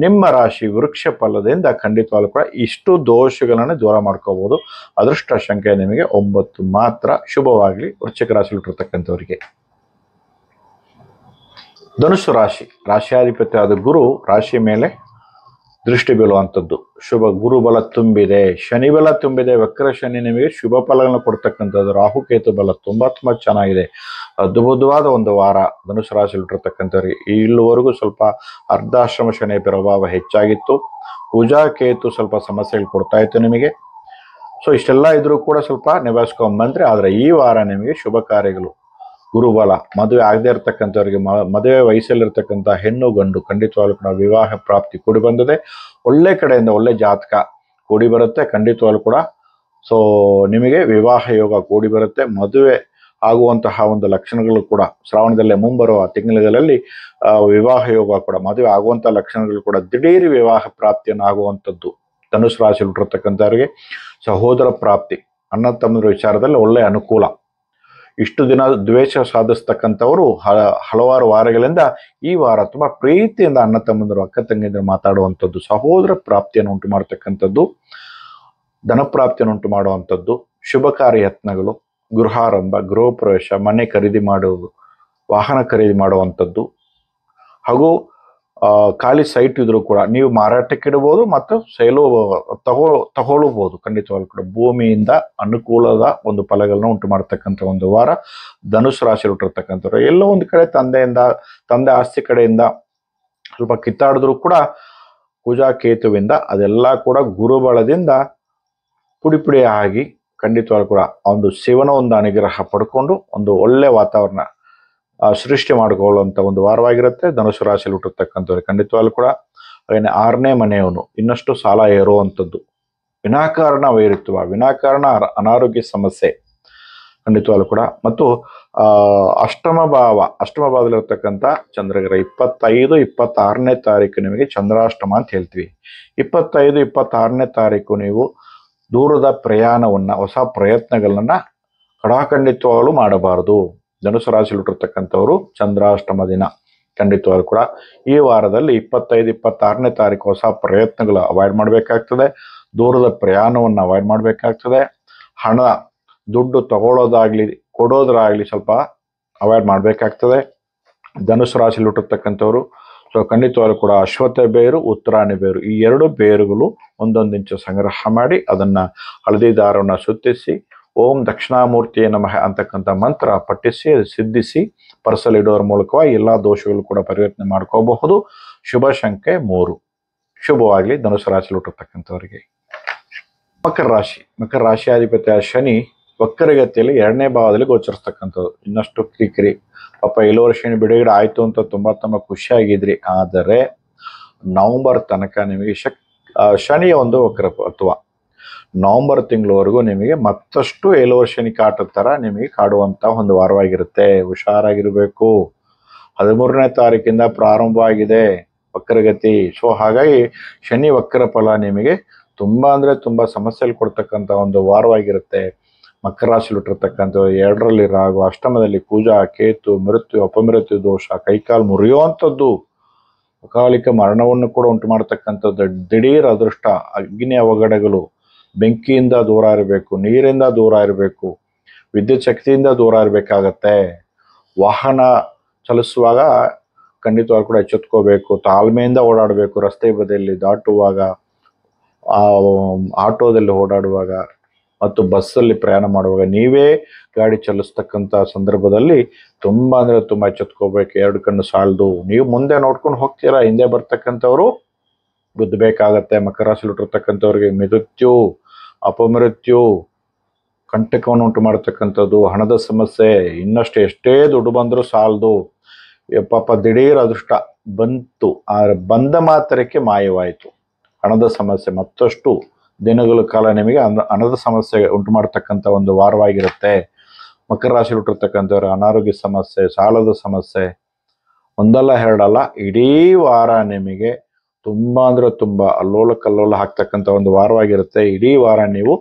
ನಿಮ್ಮ ರಾಶಿ ವೃಕ್ಷ ಫಲದಿಂದ ಖಂಡಿತವಾಗ್ಲೂ ಕೂಡ ಇಷ್ಟು ದೋಷಗಳನ್ನು ದೂರ ಮಾಡ್ಕೋಬಹುದು. ಅದೃಷ್ಟ ಸಂಖ್ಯೆ ನಿಮಗೆ 9 ಮಾತ್ರ. ಶುಭವಾಗಲಿ ವೃಶ್ಚಿಕ ರಾಶಿ ಹುಟ್ಟಿರ್ತಕ್ಕಂಥವರಿಗೆ. ಧನುಸ್ಸು ರಾಶಿ, ರಾಶಿಯಾಧಿಪತಿ ಆದ ಗುರು ರಾಶಿ ಮೇಲೆ ದೃಷ್ಟಿ ಬೀಳುವಂಥದ್ದು. ಶುಭ ಗುರುಬಲ ತುಂಬಿದೆ, ಶನಿ ಬಲ ತುಂಬಿದೆ. ವಕ್ರ ಶನಿ ನಿಮಗೆ ಶುಭ ಫಲಗಳನ್ನು ಕೊಡ್ತಕ್ಕಂಥದ್ದು. ರಾಹುಕೇತು ಬಲ ತುಂಬಾ ಚೆನ್ನಾಗಿದೆ. ಅದ್ಭುತವಾದ ಒಂದು ವಾರ ಧನುಸು ರಾಶಿ ಹುಟ್ಟಿರ್ತಕ್ಕಂಥವ್ರಿಗೆ. ಇಲ್ಲಿವರೆಗೂ ಸ್ವಲ್ಪ ಅರ್ಧಾಶ್ರಮ ಶನಿ ಪ್ರಭಾವ ಹೆಚ್ಚಾಗಿತ್ತು. ಪೂಜಾ ಕೇತು ಸ್ವಲ್ಪ ಸಮಸ್ಯೆಗಳು ಕೊಡ್ತಾ ಇತ್ತು ನಿಮಗೆ. ಇಷ್ಟೆಲ್ಲ ಇದ್ರೂ ಕೂಡ ಸ್ವಲ್ಪ ನಿಭಾಯಿಸ್ಕೊಂಡ್ಬಂದ್ರೆ, ಆದ್ರೆ ಈ ವಾರ ನಿಮಗೆ ಶುಭ ಕಾರ್ಯಗಳು, ಗುರುಬಲ, ಮದುವೆ ಆಗದೆ ಇರ್ತಕ್ಕಂಥವ್ರಿಗೆ ಮದುವೆ ವಯಸ್ಸಲ್ಲಿರ್ತಕ್ಕಂಥ ಹೆಣ್ಣು ಗಂಡು ಖಂಡಿತವಾಗ್ಲೂ ಕೂಡ ವಿವಾಹ ಪ್ರಾಪ್ತಿ ಕೂಡಿ ಬಂದಿದೆ. ಒಳ್ಳೆ ಕಡೆಯಿಂದ ಒಳ್ಳೆ ಜಾತಕ ಕೂಡಿ ಬರುತ್ತೆ. ಖಂಡಿತವಾಗ್ಲೂ ಕೂಡ ನಿಮಗೆ ವಿವಾಹ ಯೋಗ ಕೂಡಿ ಬರುತ್ತೆ. ಮದುವೆ ಆಗುವಂತಹ ಒಂದು ಲಕ್ಷಣಗಳು ಕೂಡ ಶ್ರಾವಣದಲ್ಲೇ ಮುಂಬರುವ ತಿಂಗಳಲ್ಲಿ ವಿವಾಹ ಯೋಗ ಕೂಡ, ಮದುವೆ ಆಗುವಂತಹ ಲಕ್ಷಣಗಳು ಕೂಡ, ದಿಢೀರ್ ವಿವಾಹ ಪ್ರಾಪ್ತಿಯನ್ನು ಆಗುವಂಥದ್ದು ಧನುಸು ರಾಶಿ ಹುಟ್ಟಿರ್ತಕ್ಕಂಥವ್ರಿಗೆ. ಸಹೋದರ ಪ್ರಾಪ್ತಿ, ಅಣ್ಣ ತಮ್ಮರ ವಿಚಾರದಲ್ಲಿ ಒಳ್ಳೆ ಅನುಕೂಲ. ಇಷ್ಟು ದಿನ ದ್ವೇಷ ಸಾಧಿಸ್ತಕ್ಕಂಥವರು ಹಲವಾರು ವಾರಗಳಿಂದ ಈ ವಾರ ತುಂಬಾ ಪ್ರೀತಿಯಿಂದ ಅಣ್ಣ ತಮ್ಮಂದರು ಅಕ್ಕ ತಂಗಿಯಂದರು ಮಾತಾಡುವಂಥದ್ದು, ಸಹೋದರ ಪ್ರಾಪ್ತಿಯನ್ನು ಉಂಟು ಮಾಡತಕ್ಕಂಥದ್ದು, ಧನಪ್ರಾಪ್ತಿಯನ್ನು ಉಂಟು ಮಾಡುವಂಥದ್ದು, ಶುಭ ಕಾರ್ಯ ಯತ್ನಗಳು, ಗೃಹಾರಂಭ, ಗೃಹ ಪ್ರವೇಶ, ಮನೆ ಖರೀದಿ ಮಾಡುವುದು, ವಾಹನ ಖರೀದಿ ಮಾಡುವಂಥದ್ದು, ಹಾಗೂ ಖಾಲಿ ಸೈಟ್ ಇದ್ರೂ ಕೂಡ ನೀವು ಮಾರಾಟಕ್ಕೆ ಇಡಬಹುದು ಮತ್ತು ಸೇಲು ತಗೊಳ್ಬಹುದು. ಖಂಡಿತವಾಗ್ಲೂ ಕೂಡ ಭೂಮಿಯಿಂದ ಅನುಕೂಲದ ಒಂದು ಫಲಗಳನ್ನ ಉಂಟು ಮಾಡತಕ್ಕಂಥ ಒಂದು ವಾರ ಧನುಸು ರಾಶಿ ಹುಟ್ಟಿರ್ತಕ್ಕಂಥವ್ರು. ಎಲ್ಲೋ ಒಂದು ಕಡೆ ತಂದೆ ಆಸ್ತಿ ಕಡೆಯಿಂದ ಸ್ವಲ್ಪ ಕಿತ್ತಾಡಿದ್ರು ಕೂಡ ಪೂಜಾ ಕೇತುವಿಂದ ಅದೆಲ್ಲ ಕೂಡ ಗುರುಬಲದಿಂದ ಪುಡಿ ಆಗಿ ಖಂಡಿತವಾಗ್ಲೂ ಕೂಡ ಒಂದು ಶಿವನ ಒಂದು ಅನುಗ್ರಹ ಪಡ್ಕೊಂಡು ಒಂದು ಒಳ್ಳೆ ವಾತಾವರಣ ಸೃಷ್ಟಿ ಮಾಡಿಕೊಳ್ಳುವಂಥ ಒಂದು ವಾರವಾಗಿರುತ್ತೆ ಧನುಸು ರಾಶಿಯಲ್ಲಿ ಹುಟ್ಟಿರ್ತಕ್ಕಂಥವ್ರಿಗೆ. ಖಂಡಿತವಾಗ್ಲೂ ಕೂಡ 6ನೇ ಮನೆಯವನು ಇನ್ನಷ್ಟು ಸಾಲ ಏರುವಂಥದ್ದು, ವಿನಾಕಾರಣ ವೈರಿತ್ವ, ವಿನಾಕಾರಣ ಅನಾರೋಗ್ಯ ಸಮಸ್ಯೆ ಖಂಡಿತವಾಗ್ಲೂ ಕೂಡ. ಮತ್ತು ಅಷ್ಟಮ ಭಾವದಲ್ಲಿರ್ತಕ್ಕಂಥ ಚಂದ್ರಗ್ರಹ 25, 26ನೇ ತಾರೀಕು ನಿಮಗೆ ಚಂದ್ರಾಷ್ಟಮ ಅಂತ ಹೇಳ್ತೀವಿ. 25, 26ನೇ ತಾರೀಕು ನೀವು ದೂರದ ಪ್ರಯಾಣವನ್ನ, ಹೊಸ ಪ್ರಯತ್ನಗಳನ್ನ ಖಡಾಖಂಡಿತವಾಗಲೂ ಮಾಡಬಾರದು. ಧನುಸು ರಾಶಿ ಹುಟ್ಟಿರ್ತಕ್ಕಂಥವ್ರು ಚಂದ್ರಾಷ್ಟಮ ದಿನ ಖಂಡಿತವಾಗ್ಲೂ ಕೂಡ ಈ ವಾರದಲ್ಲಿ 25, 26ನೇ ತಾರೀಕು ಹೊಸ ಪ್ರಯತ್ನಗಳು ಅವಾಯ್ಡ್ ಮಾಡಬೇಕಾಗ್ತದೆ. ದೂರದ ಪ್ರಯಾಣವನ್ನು ಅವಾಯ್ಡ್ ಮಾಡಬೇಕಾಗ್ತದೆ. ಹಣ ದುಡ್ಡು ತಗೊಳ್ಳೋದಾಗ್ಲಿ ಕೊಡೋದ್ರಾಗ್ಲಿ ಸ್ವಲ್ಪ ಅವಾಯ್ಡ್ ಮಾಡಬೇಕಾಗ್ತದೆ ಧನುಸು ರಾಶಿಯಲ್ಲಿ ಹುಟ್ಟಿರ್ತಕ್ಕಂಥವ್ರು. ಖಂಡಿತವಾಗ್ಲೂ ಕೂಡ ಅಶ್ವತ್ಥ ಬೇರು, ಉತ್ತರಾಣಿ ಬೇರು, ಈ 2 ಬೇರುಗಳು ಒಂದೊಂದು ಇಂಚು ಸಂಗ್ರಹ ಮಾಡಿ ಅದನ್ನ ಹಳದಿ ದಾರವನ್ನು ಸುತ್ತಿಸಿ ಓಂ ದಕ್ಷಿಣಾಮೂರ್ತಿಯೇ ನಮಃ ಅಂತಕ್ಕಂಥ ಮಂತ್ರ ಪಠಿಸಿ ಸಿದ್ಧಿಸಿ ಪರ್ಸಲ್ ಇಡೋದ್ರ ಮೂಲಕವಾಗಿ ಎಲ್ಲಾ ದೋಷಗಳು ಕೂಡ ಪರಿವರ್ತನೆ ಮಾಡ್ಕೋಬಹುದು. ಶುಭ ಸಂಖ್ಯೆ 3. ಶುಭವಾಗಲಿ ಧನುಸು ರಾಶಿಯಲ್ಲಿ ಹುಟ್ಟಿರ್ತಕ್ಕಂಥವರಿಗೆ. ಮಕರ ರಾಶಿ, ಮಕರ ರಾಶಿಯಾಧಿಪತಿಯ ಶನಿ ವಕ್ರಗತಿಯಲ್ಲಿ 2ನೇ ಭಾವದಲ್ಲಿ ಗೋಚರಿಸ್ತಕ್ಕಂಥದ್ದು. ಇನ್ನಷ್ಟು ಕಿರಿಕಿರಿ, ಪಾಪ ಏಳುವರೆ ಶನಿ ಬಿಡುಗಡೆ ಆಯ್ತು ಅಂತ ತುಂಬ ಖುಷಿಯಾಗಿದ್ರಿ. ಆದರೆ ನವೆಂಬರ್ ತನಕ ನಿಮಗೆ ಶನಿಯ ಒಂದು ವಕ್ರತ್ವ ನವೆಂಬರ್ ತಿಂಗಳವರೆಗೂ ನಿಮಗೆ ಮತ್ತಷ್ಟು ಏಳುವರೆ ಶನಿ ಕಾಟದ ಥರ ನಿಮಗೆ ಕಾಡುವಂಥ ಒಂದು ವಾರವಾಗಿರುತ್ತೆ. ಹುಷಾರಾಗಿರಬೇಕು. 13ನೇ ತಾರೀಕಿಂದ ಪ್ರಾರಂಭ ಆಗಿದೆ ವಕ್ರಗತಿ. ಸೊ ಹಾಗಾಗಿ ಶನಿ ವಕ್ರ ಫಲ ನಿಮಗೆ ತುಂಬ ಸಮಸ್ಯೆಗಳು ಕೊಡ್ತಕ್ಕಂಥ ಒಂದು ವಾರವಾಗಿರುತ್ತೆ. ಮಕರ ರಾಶಿಯಲ್ಲಿ ಹುಟ್ಟಿರ್ತಕ್ಕಂಥ 2ರಲ್ಲಿ ರಾಗು, ಅಷ್ಟಮದಲ್ಲಿ ಕುಜ, ಕೇತು, ಮೃತ್ಯು, ಅಪಮೃತ್ಯು ದೋಷ, ಕೈಕಾಲು ಮುರಿಯುವಂಥದ್ದು, ಅಕಾಲಿಕ ಮರಣವನ್ನು ಕೂಡ ಉಂಟು ಮಾಡ್ತಕ್ಕಂಥದ್ದು, ದಿಢೀರ್ ಅದೃಷ್ಟ, ಅಗ್ನಿ ಅವಘಡಗಳು, ಬೆಂಕಿಯಿಂದ ದೂರ ಇರಬೇಕು, ನೀರಿಂದ ದೂರ ಇರಬೇಕು, ವಿದ್ಯುತ್ ಶಕ್ತಿಯಿಂದ ದೂರ ಇರಬೇಕಾಗತ್ತೆ. ವಾಹನ ಚಲಿಸುವಾಗ ಖಂಡಿತವಾಗಿ ಕೂಡ ಎಚ್ಚೆತ್ಕೋಬೇಕು. ತಾಳ್ಮೆಯಿಂದ ಓಡಾಡಬೇಕು. ರಸ್ತೆ ಬದಿಯಲ್ಲಿ ದಾಟುವಾಗ, ಆಟೋದಲ್ಲಿ ಓಡಾಡುವಾಗ ಮತ್ತು ಬಸ್ಸಲ್ಲಿ ಪ್ರಯಾಣ ಮಾಡುವಾಗ, ನೀವೇ ಗಾಡಿ ಚಲಿಸ್ತಕ್ಕಂಥ ಸಂದರ್ಭದಲ್ಲಿ ತುಂಬ ಎಚ್ಚೆತ್ಕೋಬೇಕು. 2 ಕಣ್ಣು ಸಾಲದು. ನೀವು ಮುಂದೆ ನೋಡ್ಕೊಂಡು ಹೋಗ್ತೀರಾ, ಹಿಂದೆ ಬರ್ತಕ್ಕಂಥವ್ರು ಗುದ್ದಬೇಕಾಗತ್ತೆ. ಮಕರ ರಾಶಿಯಲ್ಲಿ ಹುಟ್ಟಿರ್ತಕ್ಕಂಥವ್ರಿಗೆ ಮೃತ್ಯು, ಅಪಮೃತ್ಯು, ಕಂಟಕವನ್ನು ಉಂಟು ಮಾಡತಕ್ಕಂಥದ್ದು, ಹಣದ ಸಮಸ್ಯೆ, ಇನ್ನಷ್ಟು ಎಷ್ಟೇ ದುಡ್ಡು ಬಂದರೂ ಸಾಲದು. ಪಾಪ ದಿಢೀರ್ ಅದೃಷ್ಟ ಬಂತು, ಬಂದ ಮಾತ್ರಕ್ಕೆ ಮಾಯವಾಯಿತು. ಹಣದ ಸಮಸ್ಯೆ ಮತ್ತಷ್ಟು ದಿನಗಳ ಕಾಲ ನಿಮಗೆ ಹಣದ ಸಮಸ್ಯೆ ಉಂಟು ಮಾಡ್ತಕ್ಕಂಥ ಒಂದು ವಾರವಾಗಿರುತ್ತೆ. ಮಕರ ರಾಶಿಯಲ್ಲಿ ಹುಟ್ಟಿರ್ತಕ್ಕಂಥವ್ರ ಅನಾರೋಗ್ಯ ಸಮಸ್ಯೆ, ಸಾಲದ ಸಮಸ್ಯೆ ಒಂದಲ್ಲ ಎರಡಲ್ಲ ಇಡೀ ವಾರ ನಿಮಗೆ ತುಂಬ ಅಲ್ಲೋಲ ಕಲ್ಲೋಲ ಹಾಕ್ತಕ್ಕಂಥ ಒಂದು ವಾರವಾಗಿರುತ್ತೆ. ಇಡೀ ವಾರ ನೀವು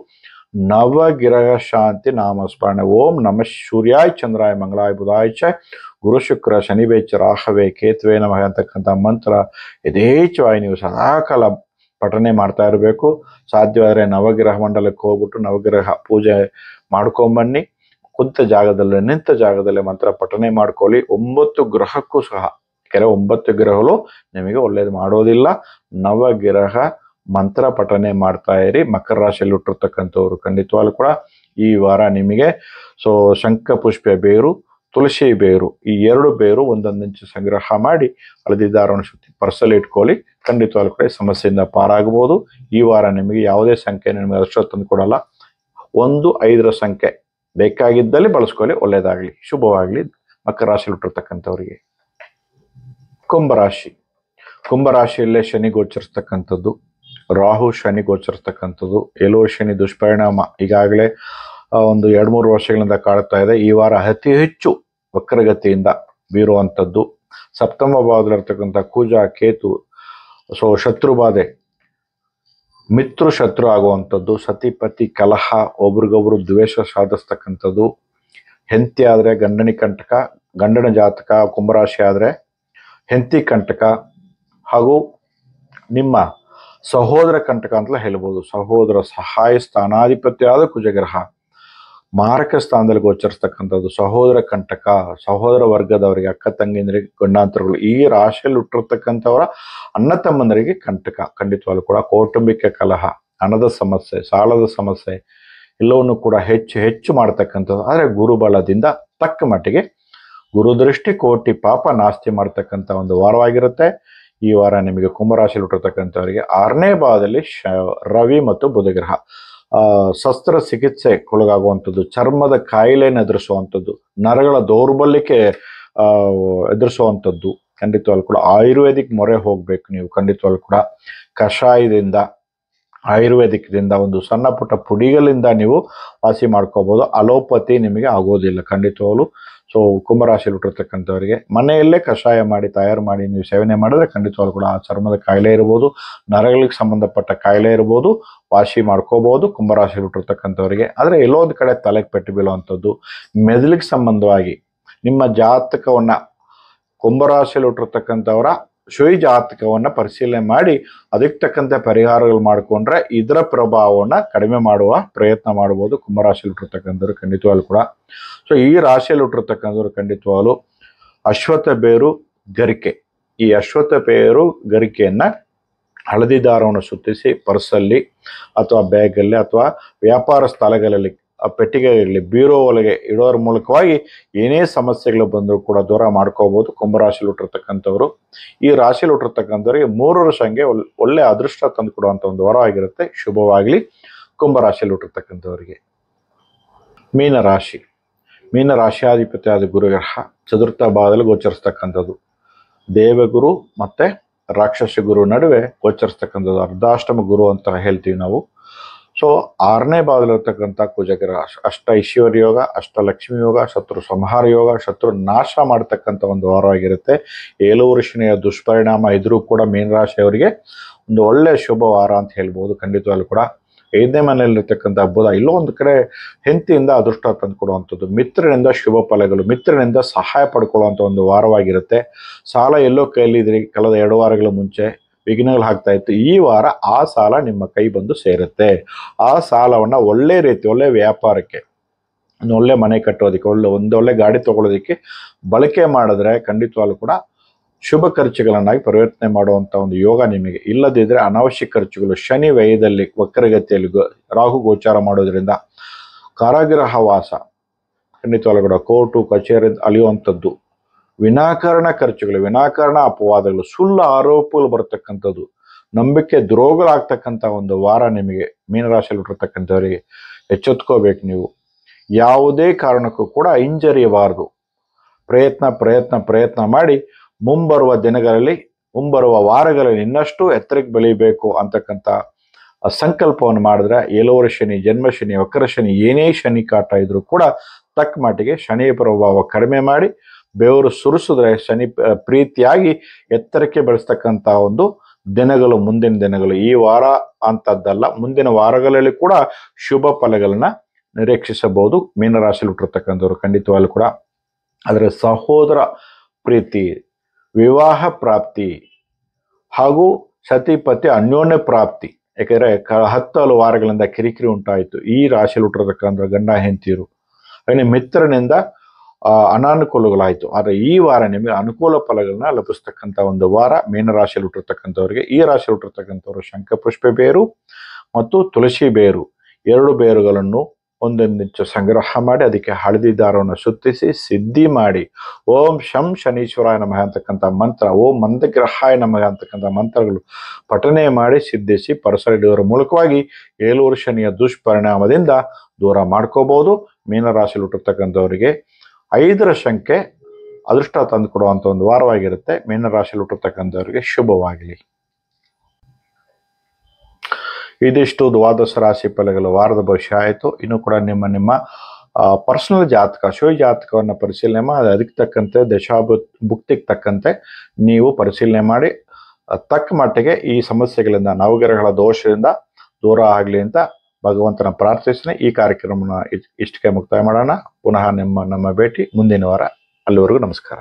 ನವಗ್ರಹ ಶಾಂತಿ ನಾಮಸ್ಮರಣೆ, ಓಂ ನಮಃ ಸೂರ್ಯಾಯ ಚಂದ್ರಾಯ ಮಂಗಳಾಯ ಬುಧಾಯ ಚ ಗುರು ಶುಕ್ರ ಶನಿಬೇಚ ರಾಹವೇ ಕೇತುವೆ ನಮಃ ಅಂತಕ್ಕಂಥ ಮಂತ್ರ ಯಥೇಚ್ಛವಾಗಿ ನೀವು ಸದಾಕಾಲ ಪಠನೆ ಮಾಡ್ತಾ ಇರಬೇಕು. ಸಾಧ್ಯವಾದರೆ ನವಗ್ರಹ ಮಂಡಲಕ್ಕೆ ಹೋಗ್ಬಿಟ್ಟು ನವಗ್ರಹ ಪೂಜೆ ಮಾಡ್ಕೊಂಬನ್ನಿ. ನಿಂತ ಜಾಗದಲ್ಲೇ ಮಂತ್ರ ಪಠನೆ ಮಾಡ್ಕೊಳ್ಳಿ. 9 ಗ್ರಹಕ್ಕೂ ಸಹ, ಕೆಲವು 9 ಗ್ರಹಗಳು ನಿಮಗೆ ಒಳ್ಳೇದು ಮಾಡೋದಿಲ್ಲ. ನವಗ್ರಹ ಮಂತ್ರ ಪಠನೆ ಮಾಡ್ತಾ ಇರಿ. ಮಕರ ರಾಶಿಯಲ್ಲಿ ಹುಟ್ಟಿರ್ತಕ್ಕಂಥವ್ರು ಖಂಡಿತವಾಗ್ಲೂ ಕೂಡ ಈ ವಾರ ನಿಮಗೆ ಶಂಖ ಪುಷ್ಪ ಬೇರು, ತುಳಸಿ ಬೇರು, ಈ 2 ಬೇರು ಒಂದೊಂದು ಇಂಚು ಸಂಗ್ರಹ ಮಾಡಿ ಹಳದಿ ದಾರವನ್ನು ಸುತ್ತಿ ಪರ್ಸಲ್ಲಿ ಇಟ್ಕೊಳ್ಳಿ. ಖಂಡಿತವಾಗ್ಲೂ ಕೂಡ ಸಮಸ್ಯೆಯಿಂದ ಪಾರಾಗಬಹುದು. ಈ ವಾರ ನಿಮಗೆ ಯಾವುದೇ ಸಂಖ್ಯೆ ನಿಮಗೆ ಅದೃಷ್ಟ ತಂದು ಕೊಡಲ್ಲ. 1, 5ರ ಸಂಖ್ಯೆ ಬೇಕಾಗಿದ್ದಲ್ಲಿ ಬಳಸ್ಕೊಳ್ಳಿ. ಒಳ್ಳೇದಾಗ್ಲಿ, ಶುಭವಾಗ್ಲಿ. ಮಕರ ರಾಶಿಯಲ್ಲಿ ಹುಟ್ಟಿರ್ತಕ್ಕಂಥವ್ರಿಗೆ ಕುಂಭರಾಶಿಯಲ್ಲೇ ಶನಿ ಗೋಚರಿಸ್ತಕ್ಕಂಥದ್ದು, ರಾಹು ಶನಿ ಗೋಚರಿಸ್ತಕ್ಕಂಥದ್ದು, ಏಳುವರೆ ಶನಿ ದುಷ್ಪರಿಣಾಮ ಈಗಾಗಲೇ ಒಂದು 2-3 ವರ್ಷಗಳಿಂದ ಕಾಡ್ತಾ ಇದೆ. ಈ ವಾರ ಅತಿ ಹೆಚ್ಚು ವಕ್ರಗತಿಯಿಂದ ಬೀರುವಂಥದ್ದು. ಸಪ್ತಮ ಭಾವದಲ್ಲಿರ್ತಕ್ಕಂಥ ಕುಜ, ಕೇತು, ಶತ್ರು ಬಾಧೆ, ಶತ್ರು ಆಗುವಂಥದ್ದು, ಸತಿಪತಿ ಕಲಹ, ಒಬ್ರಿಗೊಬ್ರು ದ್ವೇಷ ಸಾಧಿಸ್ತಕ್ಕಂಥದ್ದು. ಹೆಂಡತಿ ಆದರೆ ಗಂಡನಿ ಕಂಟಕ, ಗಂಡನ ಜಾತಕ ಕುಂಭರಾಶಿ ಆದರೆ ಹೆಂಡತಿ ಕಂಟಕ, ಹಾಗೂ ನಿಮ್ಮ ಸಹೋದರ ಕಂಟಕ ಅಂತಲೇ ಹೇಳ್ಬೋದು. ಸಹೋದರ ಸಹಾಯ ಸ್ಥಾನಾಧಿಪತಿ ಆದ ಕುಜಗ್ರಹ ಮಾರಕ ಸ್ಥಾನದಲ್ಲಿ ಗೋಚರಿಸ್ತಕ್ಕಂಥದ್ದು. ಸಹೋದರ ಕಂಟಕ, ಸಹೋದರ ವರ್ಗದವರಿಗೆ, ಅಕ್ಕ ತಂಗಿಯರಿಗೆ ಗಂಡಾಂತರಗಳು, ಈ ರಾಶಿಯಲ್ಲಿ ಹುಟ್ಟಿರ್ತಕ್ಕಂಥವರ ಅಣ್ಣ ತಮ್ಮಂದರಿಗೆ ಕಂಟಕ. ಖಂಡಿತವಾಗ್ಲೂ ಕೂಡ ಕೌಟುಂಬಿಕ ಕಲಹ, ಹಣದ ಸಮಸ್ಯೆ, ಸಾಲದ ಸಮಸ್ಯೆ ಎಲ್ಲವನ್ನು ಕೂಡ ಹೆಚ್ಚು ಮಾಡ್ತಕ್ಕಂಥದ್ದು. ಆದರೆ ಗುರುಬಲದಿಂದ ತಕ್ಕ ಮಟ್ಟಿಗೆ ಗುರುದೃಷ್ಟಿ ಕೋಟಿ ಪಾಪ ನಾಸ್ತಿ ಮಾಡ್ತಕ್ಕಂಥ ಒಂದು ವಾರವಾಗಿರುತ್ತೆ. ಈ ವಾರ ನಿಮಗೆ ಕುಂಭರಾಶಿಯಲ್ಲಿ ಹುಟ್ಟಿರ್ತಕ್ಕಂಥವರಿಗೆ 6ನೇ ಭಾವದಲ್ಲಿ ರವಿ ಮತ್ತು ಬುಧಗ್ರಹ ಶಸ್ತ್ರ ಚಿಕಿತ್ಸೆಗೊಳಗಾಗುವಂಥದ್ದು, ಚರ್ಮದ ಕಾಯಿಲೆಯನ್ನು ಎದುರಿಸುವಂಥದ್ದು, ನರಗಳ ದೌರ್ಬಲ್ಯಕ್ಕೆ ಎದುರಿಸುವಂಥದ್ದು. ಖಂಡಿತವಾಗ್ಲೂ ಕೂಡ ಆಯುರ್ವೇದಿಕ್ ಮೊರೆ ಹೋಗ್ಬೇಕು ನೀವು. ಖಂಡಿತವಾಗ್ಲೂ ಕೂಡ ಕಷಾಯದಿಂದ, ಆಯುರ್ವೇದಿಕ್ದಿಂದ ಒಂದು ಸಣ್ಣ ಪುಟ್ಟ ಪುಡಿಗಳಿಂದ ನೀವು ವಾಸಿ ಮಾಡ್ಕೋಬಹುದು. ಅಲೋಪತಿ ನಿಮಗೆ ಆಗೋದಿಲ್ಲ ಖಂಡಿತವಾಗ್ಲು. ಕುಂಭರಾಶಿಯಲ್ಲಿ ಹುಟ್ಟಿರ್ತಕ್ಕಂಥವರಿಗೆ ಮನೆಯಲ್ಲೇ ಕಷಾಯ ಮಾಡಿ ತಯಾರು ಮಾಡಿ ನೀವು ಸೇವನೆ ಮಾಡಿದ್ರೆ ಖಂಡಿತವಾಗ್ಲೂ ಕೂಡ ಆ ಚರ್ಮದ ಕಾಯಿಲೆ ಇರ್ಬೋದು, ನರಗಳಿಗೆ ಸಂಬಂಧಪಟ್ಟ ಕಾಯಿಲೆ ಇರ್ಬೋದು, ವಾಸಿ ಮಾಡ್ಕೋಬಹುದು ಕುಂಭರಾಶಿಯಲ್ಲಿ ಹುಟ್ಟಿರ್ತಕ್ಕಂಥವರಿಗೆ. ಆದರೆ ಎಲ್ಲೋ ಒಂದು ಕಡೆ ತಲೆಗೆ ಪೆಟ್ಟು ಬೀಳುವಂಥದ್ದು, ಮೆದುಳಿಗೆ ಸಂಬಂಧವಾಗಿ ನಿಮ್ಮ ಜಾತಕವನ್ನ ಕುಂಭರಾಶಿಯಲ್ಲಿ ಹುಟ್ಟಿರ್ತಕ್ಕಂಥವರ ಶ್ರೀ ಜಾತಕವನ್ನ ಪರಿಶೀಲನೆ ಮಾಡಿ ಅದಕ್ಕೆ ತಕ್ಕಂತೆ ಪರಿಹಾರಗಳು ಮಾಡಿಕೊಂಡ್ರೆ ಇದರ ಪ್ರಭಾವವನ್ನು ಕಡಿಮೆ ಮಾಡುವ ಪ್ರಯತ್ನ ಮಾಡಬಹುದು ಕುಂಭರಾಶಿಯಲ್ಲಿ ಹುಟ್ಟಿರ್ತಕ್ಕಂಥವ್ರು ಖಂಡಿತವಾಗ್ಲೂ ಕೂಡ. ಈ ರಾಶಿಯಲ್ಲಿ ಹುಟ್ಟಿರ್ತಕ್ಕಂಥವ್ರು ಖಂಡಿತವಾಗ್ಲೂ ಅಶ್ವತ್ಥ ಬೇರು ಗರಿಕೆ, ಈ ಅಶ್ವತ್ಥ ಬೇರು ಗರಿಕೆಯನ್ನ ಹಳದಿ ದಾರವನ್ನು ಸುತ್ತಿಸಿ ಪರ್ಸಲ್ಲಿ ಅಥವಾ ಬ್ಯಾಗಲ್ಲಿ ಅಥವಾ ವ್ಯಾಪಾರ ಸ್ಥಳಗಳಲ್ಲಿ ಪೆಟ್ಟಿಗೆಗಳಲ್ಲಿ ಬೀರೋ ಒಳಗೆ ಇಡೋರ ಮೂಲಕವಾಗಿ ಏನೇ ಸಮಸ್ಯೆಗಳು ಬಂದರೂ ಕೂಡ ದೂರ ಮಾಡ್ಕೋಬಹುದು ಕುಂಭರಾಶಿಯಲ್ಲಿ ಹುಟ್ಟಿರ್ತಕ್ಕಂಥವ್ರು. ಈ ರಾಶಿಯಲ್ಲಿ ಹುಟ್ಟಿರ್ತಕ್ಕಂಥವ್ರಿಗೆ 3ರ ಸಂಖ್ಯೆ ಒಳ್ಳೆ ಅದೃಷ್ಟ ತಂದು ಕೊಡುವಂಥ ಒಂದು ವಾರ ಆಗಿರುತ್ತೆ. ಶುಭವಾಗಲಿ ಕುಂಭರಾಶಿಯಲ್ಲಿ ಹುಟ್ಟಿರ್ತಕ್ಕಂಥವ್ರಿಗೆ. ಮೀನರಾಶಿ. ಮೀನರಾಶಿಯಾಧಿಪತಿಯಾದ ಗುರುಗ್ರಹ ಚತುರ್ಥ ಭಾವದಲ್ಲಿ ಗೋಚರಿಸ್ತಕ್ಕಂಥದ್ದು. ದೇವಗುರು ಮತ್ತು ರಾಕ್ಷಸ ಗುರು ನಡುವೆ ಗೋಚರಿಸ್ತಕ್ಕಂಥದ್ದು, ಅರ್ಧಾಷ್ಟಮ ಗುರು ಅಂತ ಹೇಳ್ತೀವಿ ನಾವು. ಸೊ 6ನೇ ಭಾವದಲ್ಲಿರ್ತಕ್ಕಂಥ ಕುಜಗ್ರಹ ಅಷ್ಟ ಐಶ್ವರ್ಯ ಯೋಗ, ಅಷ್ಟಲಕ್ಷ್ಮಿ ಯೋಗ, ಶತ್ರು ಸಂಹಾರ ಯೋಗ, ಶತ್ರು ನಾಶ ಮಾಡ್ತಕ್ಕಂಥ ಒಂದು ವಾರವಾಗಿರುತ್ತೆ. ಏಳೂರು ಶನಿಯ ದುಷ್ಪರಿಣಾಮ ಇದ್ರೂ ಕೂಡ ಮೀನರಾಶಿಯವರಿಗೆ ಒಂದು ಒಳ್ಳೆಯ ಶುಭ ವಾರ ಅಂತ ಹೇಳ್ಬೋದು. ಖಂಡಿತವಾಗ್ಲೂ ಕೂಡ 5ನೇ ಮನೆಯಲ್ಲಿರ್ತಕ್ಕಂಥ ಬುಧ ಎಲ್ಲೋ ಒಂದು ಕಡೆ ಹೆಂಡತಿಯಿಂದ ಅದೃಷ್ಟ ತಂದು ಕೊಡುವಂಥದ್ದು, ಮಿತ್ರನಿಂದ ಶುಭ ಫಲಗಳು, ಮಿತ್ರನಿಂದ ಸಹಾಯ ಪಡ್ಕೊಳ್ಳುವಂಥ ಒಂದು ವಾರವಾಗಿರುತ್ತೆ. ಸಾಲ ಎಲ್ಲೋ ಕೈಲಿದ್ರಿ ಕಳೆದ 2 ವಾರಗಳ ಮುಂಚೆ ವಿಘ್ನಗಳು ಆಗ್ತಾ ಇತ್ತು, ಈ ವಾರ ಆ ಸಾಲ ನಿಮ್ಮ ಕೈ ಬಂದು ಸೇರುತ್ತೆ. ಆ ಸಾಲವನ್ನು ಒಳ್ಳೆ ರೀತಿ, ಒಳ್ಳೆ ವ್ಯಾಪಾರಕ್ಕೆ, ಒಳ್ಳೆ ಮನೆ ಕಟ್ಟೋದಕ್ಕೆ, ಒಳ್ಳೆ ಗಾಡಿ ತಗೊಳ್ಳೋದಕ್ಕೆ ಬಳಕೆ ಮಾಡಿದ್ರೆ ಖಂಡಿತವಾಗ್ಲೂ ಕೂಡ ಶುಭ ಖರ್ಚುಗಳನ್ನಾಗಿ ಪರಿವರ್ತನೆ ಮಾಡುವಂಥ ಒಂದು ಯೋಗ ನಿಮಗೆ. ಇಲ್ಲದಿದ್ದರೆ ಅನಾವಶ್ಯಕ ಖರ್ಚುಗಳು, ಶನಿ ವ್ಯಯದಲ್ಲಿ ವಕ್ರಗತಿಯಲ್ಲಿ ರಾಹು ಗೋಚಾರ ಮಾಡೋದ್ರಿಂದ ಕಾರಾಗೃಹ ವಾಸ, ಖಂಡಿತವಾಗ್ಲೂ ಕೂಡ ಕೋರ್ಟು ಕಚೇರಿ ಅಲಿಯುವಂಥದ್ದು, ವಿನಾಕಾರಣ ಖರ್ಚುಗಳು, ವಿನಾಕಾರಣ ಅಪವಾದಗಳು, ಸುಳ್ಳು ಆರೋಪಗಳು ಬರ್ತಕ್ಕಂಥದ್ದು, ನಂಬಿಕೆ ದ್ರೋಹಗಳಾಗ್ತಕ್ಕಂಥ ಒಂದು ವಾರ ನಿಮಗೆ ಮೀನರಾಶಿಯಲ್ಲಿ ಹುಟ್ಟಿರ್ತಕ್ಕಂಥವರಿಗೆ. ಎಚ್ಚೆತ್ಕೋಬೇಕು ನೀವು. ಯಾವುದೇ ಕಾರಣಕ್ಕೂ ಕೂಡ ಹಿಂಜರಿಯಬಾರದು. ಪ್ರಯತ್ನ ಮಾಡಿ ಮುಂಬರುವ ದಿನಗಳಲ್ಲಿ, ಮುಂಬರುವ ವಾರಗಳಲ್ಲಿ ಇನ್ನಷ್ಟು ಎತ್ತರಕ್ಕೆ ಬೆಳೀಬೇಕು ಅಂತಕ್ಕಂಥ ಸಂಕಲ್ಪವನ್ನು ಮಾಡಿದ್ರೆ ಏಳೂರು ಶನಿ, ಜನ್ಮ ಶನಿ, ವಕ್ರ ಶನಿ, ಏನೇ ಶನಿ ಕಾಟ ಇದ್ರೂ ಕೂಡ ತಕ್ಕ ಮಟ್ಟಿಗೆ ಶನಿ ಪ್ರಭಾವ ಕಡಿಮೆ ಮಾಡಿ ಬೆವರು ಸುರಿಸಿದ್ರೆ ಶನಿ ಪ್ರೀತಿಯಾಗಿ ಎತ್ತರಕ್ಕೆ ಬೆಳೆಸ್ತಕ್ಕಂಥ ಒಂದು ದಿನಗಳು, ಮುಂದಿನ ದಿನಗಳು. ಈ ವಾರ ಅಂತದ್ದಲ್ಲ, ಮುಂದಿನ ವಾರಗಳಲ್ಲಿ ಕೂಡ ಶುಭ ಫಲಗಳನ್ನ ನಿರೀಕ್ಷಿಸಬಹುದು ಮೀನರಾಶಿಯಲ್ಲಿ ಹುಟ್ಟಿರ್ತಕ್ಕಂಥವ್ರು ಖಂಡಿತವಾಗ್ಲೂ ಕೂಡ. ಆದರೆ ಸಹೋದರ ಪ್ರೀತಿ, ವಿವಾಹ ಪ್ರಾಪ್ತಿ ಹಾಗೂ ಸತಿಪತಿ ಅನ್ಯೋನ್ಯ ಪ್ರಾಪ್ತಿ, ಯಾಕೆಂದರೆ 10 ವಾರಗಳಿಂದ ಕಿರಿಕಿರಿ ಉಂಟಾಯಿತು ಈ ರಾಶಿಯಲ್ಲಿ ಹುಟ್ಟಿರ್ತಕ್ಕಂಥ ಗಂಡ ಹೆಂಡತಿಯರು. ಹಾಗೆ ಮಿತ್ರನಿಂದ ಅನಾನುಕೂಲಗಳಾಯಿತು. ಆದರೆ ಈ ವಾರ ನಿಮಗೆ ಅನುಕೂಲ ಫಲಗಳನ್ನ ಲಭಿಸ್ತಕ್ಕಂಥ ಒಂದು ವಾರ ಮೀನರಾಶಿಯಲ್ಲಿ ಹುಟ್ಟಿರ್ತಕ್ಕಂಥವ್ರಿಗೆ. ಈ ರಾಶಿಯಲ್ಲಿ ಹುಟ್ಟಿರ್ತಕ್ಕಂಥವ್ರು ಶಂಖಪುಷ್ಪ ಬೇರು ಮತ್ತು ತುಳಸಿ ಬೇರು, 2 ಬೇರುಗಳನ್ನು ಒಂದೊಂದಿಂಚು ಸಂಗ್ರಹ ಮಾಡಿ ಅದಕ್ಕೆ ಹಳದಿ ದಾರವನ್ನು ಸುತ್ತಿಸಿ ಸಿದ್ಧಿ ಮಾಡಿ ಓಂ ಶಂ ಶನೀಶ್ವರಾಯ ನಮಃ ಅಂತಕ್ಕಂಥ ಮಂತ್ರ, ಓಂ ಮಂದಗ್ರಹಾಯ ನಮಃ ಅಂತಕ್ಕಂಥ ಮಂತ್ರಗಳು ಪಠನೆ ಮಾಡಿ ಸಿದ್ಧಿಸಿ ಪರಸರಿಡುವುದರ ಮೂಲಕವಾಗಿ ಏಳೂರು ಶನಿಯ ದುಷ್ಪರಿಣಾಮದಿಂದ ದೂರ ಮಾಡ್ಕೋಬಹುದು. ಮೀನರಾಶಿಯಲ್ಲಿ ಹುಟ್ಟಿರ್ತಕ್ಕಂಥವರಿಗೆ 5ರ ಸಂಖ್ಯೆ ಅದೃಷ್ಟ ತಂದು ಕೊಡುವಂಥ ಒಂದು ವಾರವಾಗಿರುತ್ತೆ. ಮೀನರಾಶಿಯಲ್ಲಿ ಹುಟ್ಟಿರ್ತಕ್ಕಂಥವರಿಗೆ ಶುಭವಾಗಲಿ. ಇದಿಷ್ಟು ದ್ವಾದಶ ರಾಶಿ ಫಲಗಳು, ವಾರದ ಭವಿಷ್ಯ ಆಯಿತು. ಇನ್ನು ಕೂಡ ನಿಮ್ಮ ಪರ್ಸನಲ್ ಜಾತಕ, ಶಿವ ಜಾತಕವನ್ನು ಪರಿಶೀಲನೆ ಮಾಡಿ ಅದಕ್ಕೆ ತಕ್ಕಂತೆ ಭುಕ್ತಿಗೆ ತಕ್ಕಂತೆ ನೀವು ಪರಿಶೀಲನೆ ಮಾಡಿ ತಕ್ಕ ಮಟ್ಟಿಗೆ ಈ ಸಮಸ್ಯೆಗಳಿಂದ, ನವಗ್ರಹಗಳ ದೋಷದಿಂದ ದೂರ ಆಗಲಿ ಅಂತ ಭಗವಂತನ ಪ್ರಾರ್ಥಿಸಿ ಈ ಕಾರ್ಯಕ್ರಮನ ಇಷ್ಟಕ್ಕೆ ಮುಕ್ತಾಯ ಮಾಡೋಣ. ಪುನಃ ನಮ್ಮ ಭೇಟಿ ಮುಂದಿನ ವಾರ. ಅಲ್ಲಿವರೆಗೂ ನಮಸ್ಕಾರ.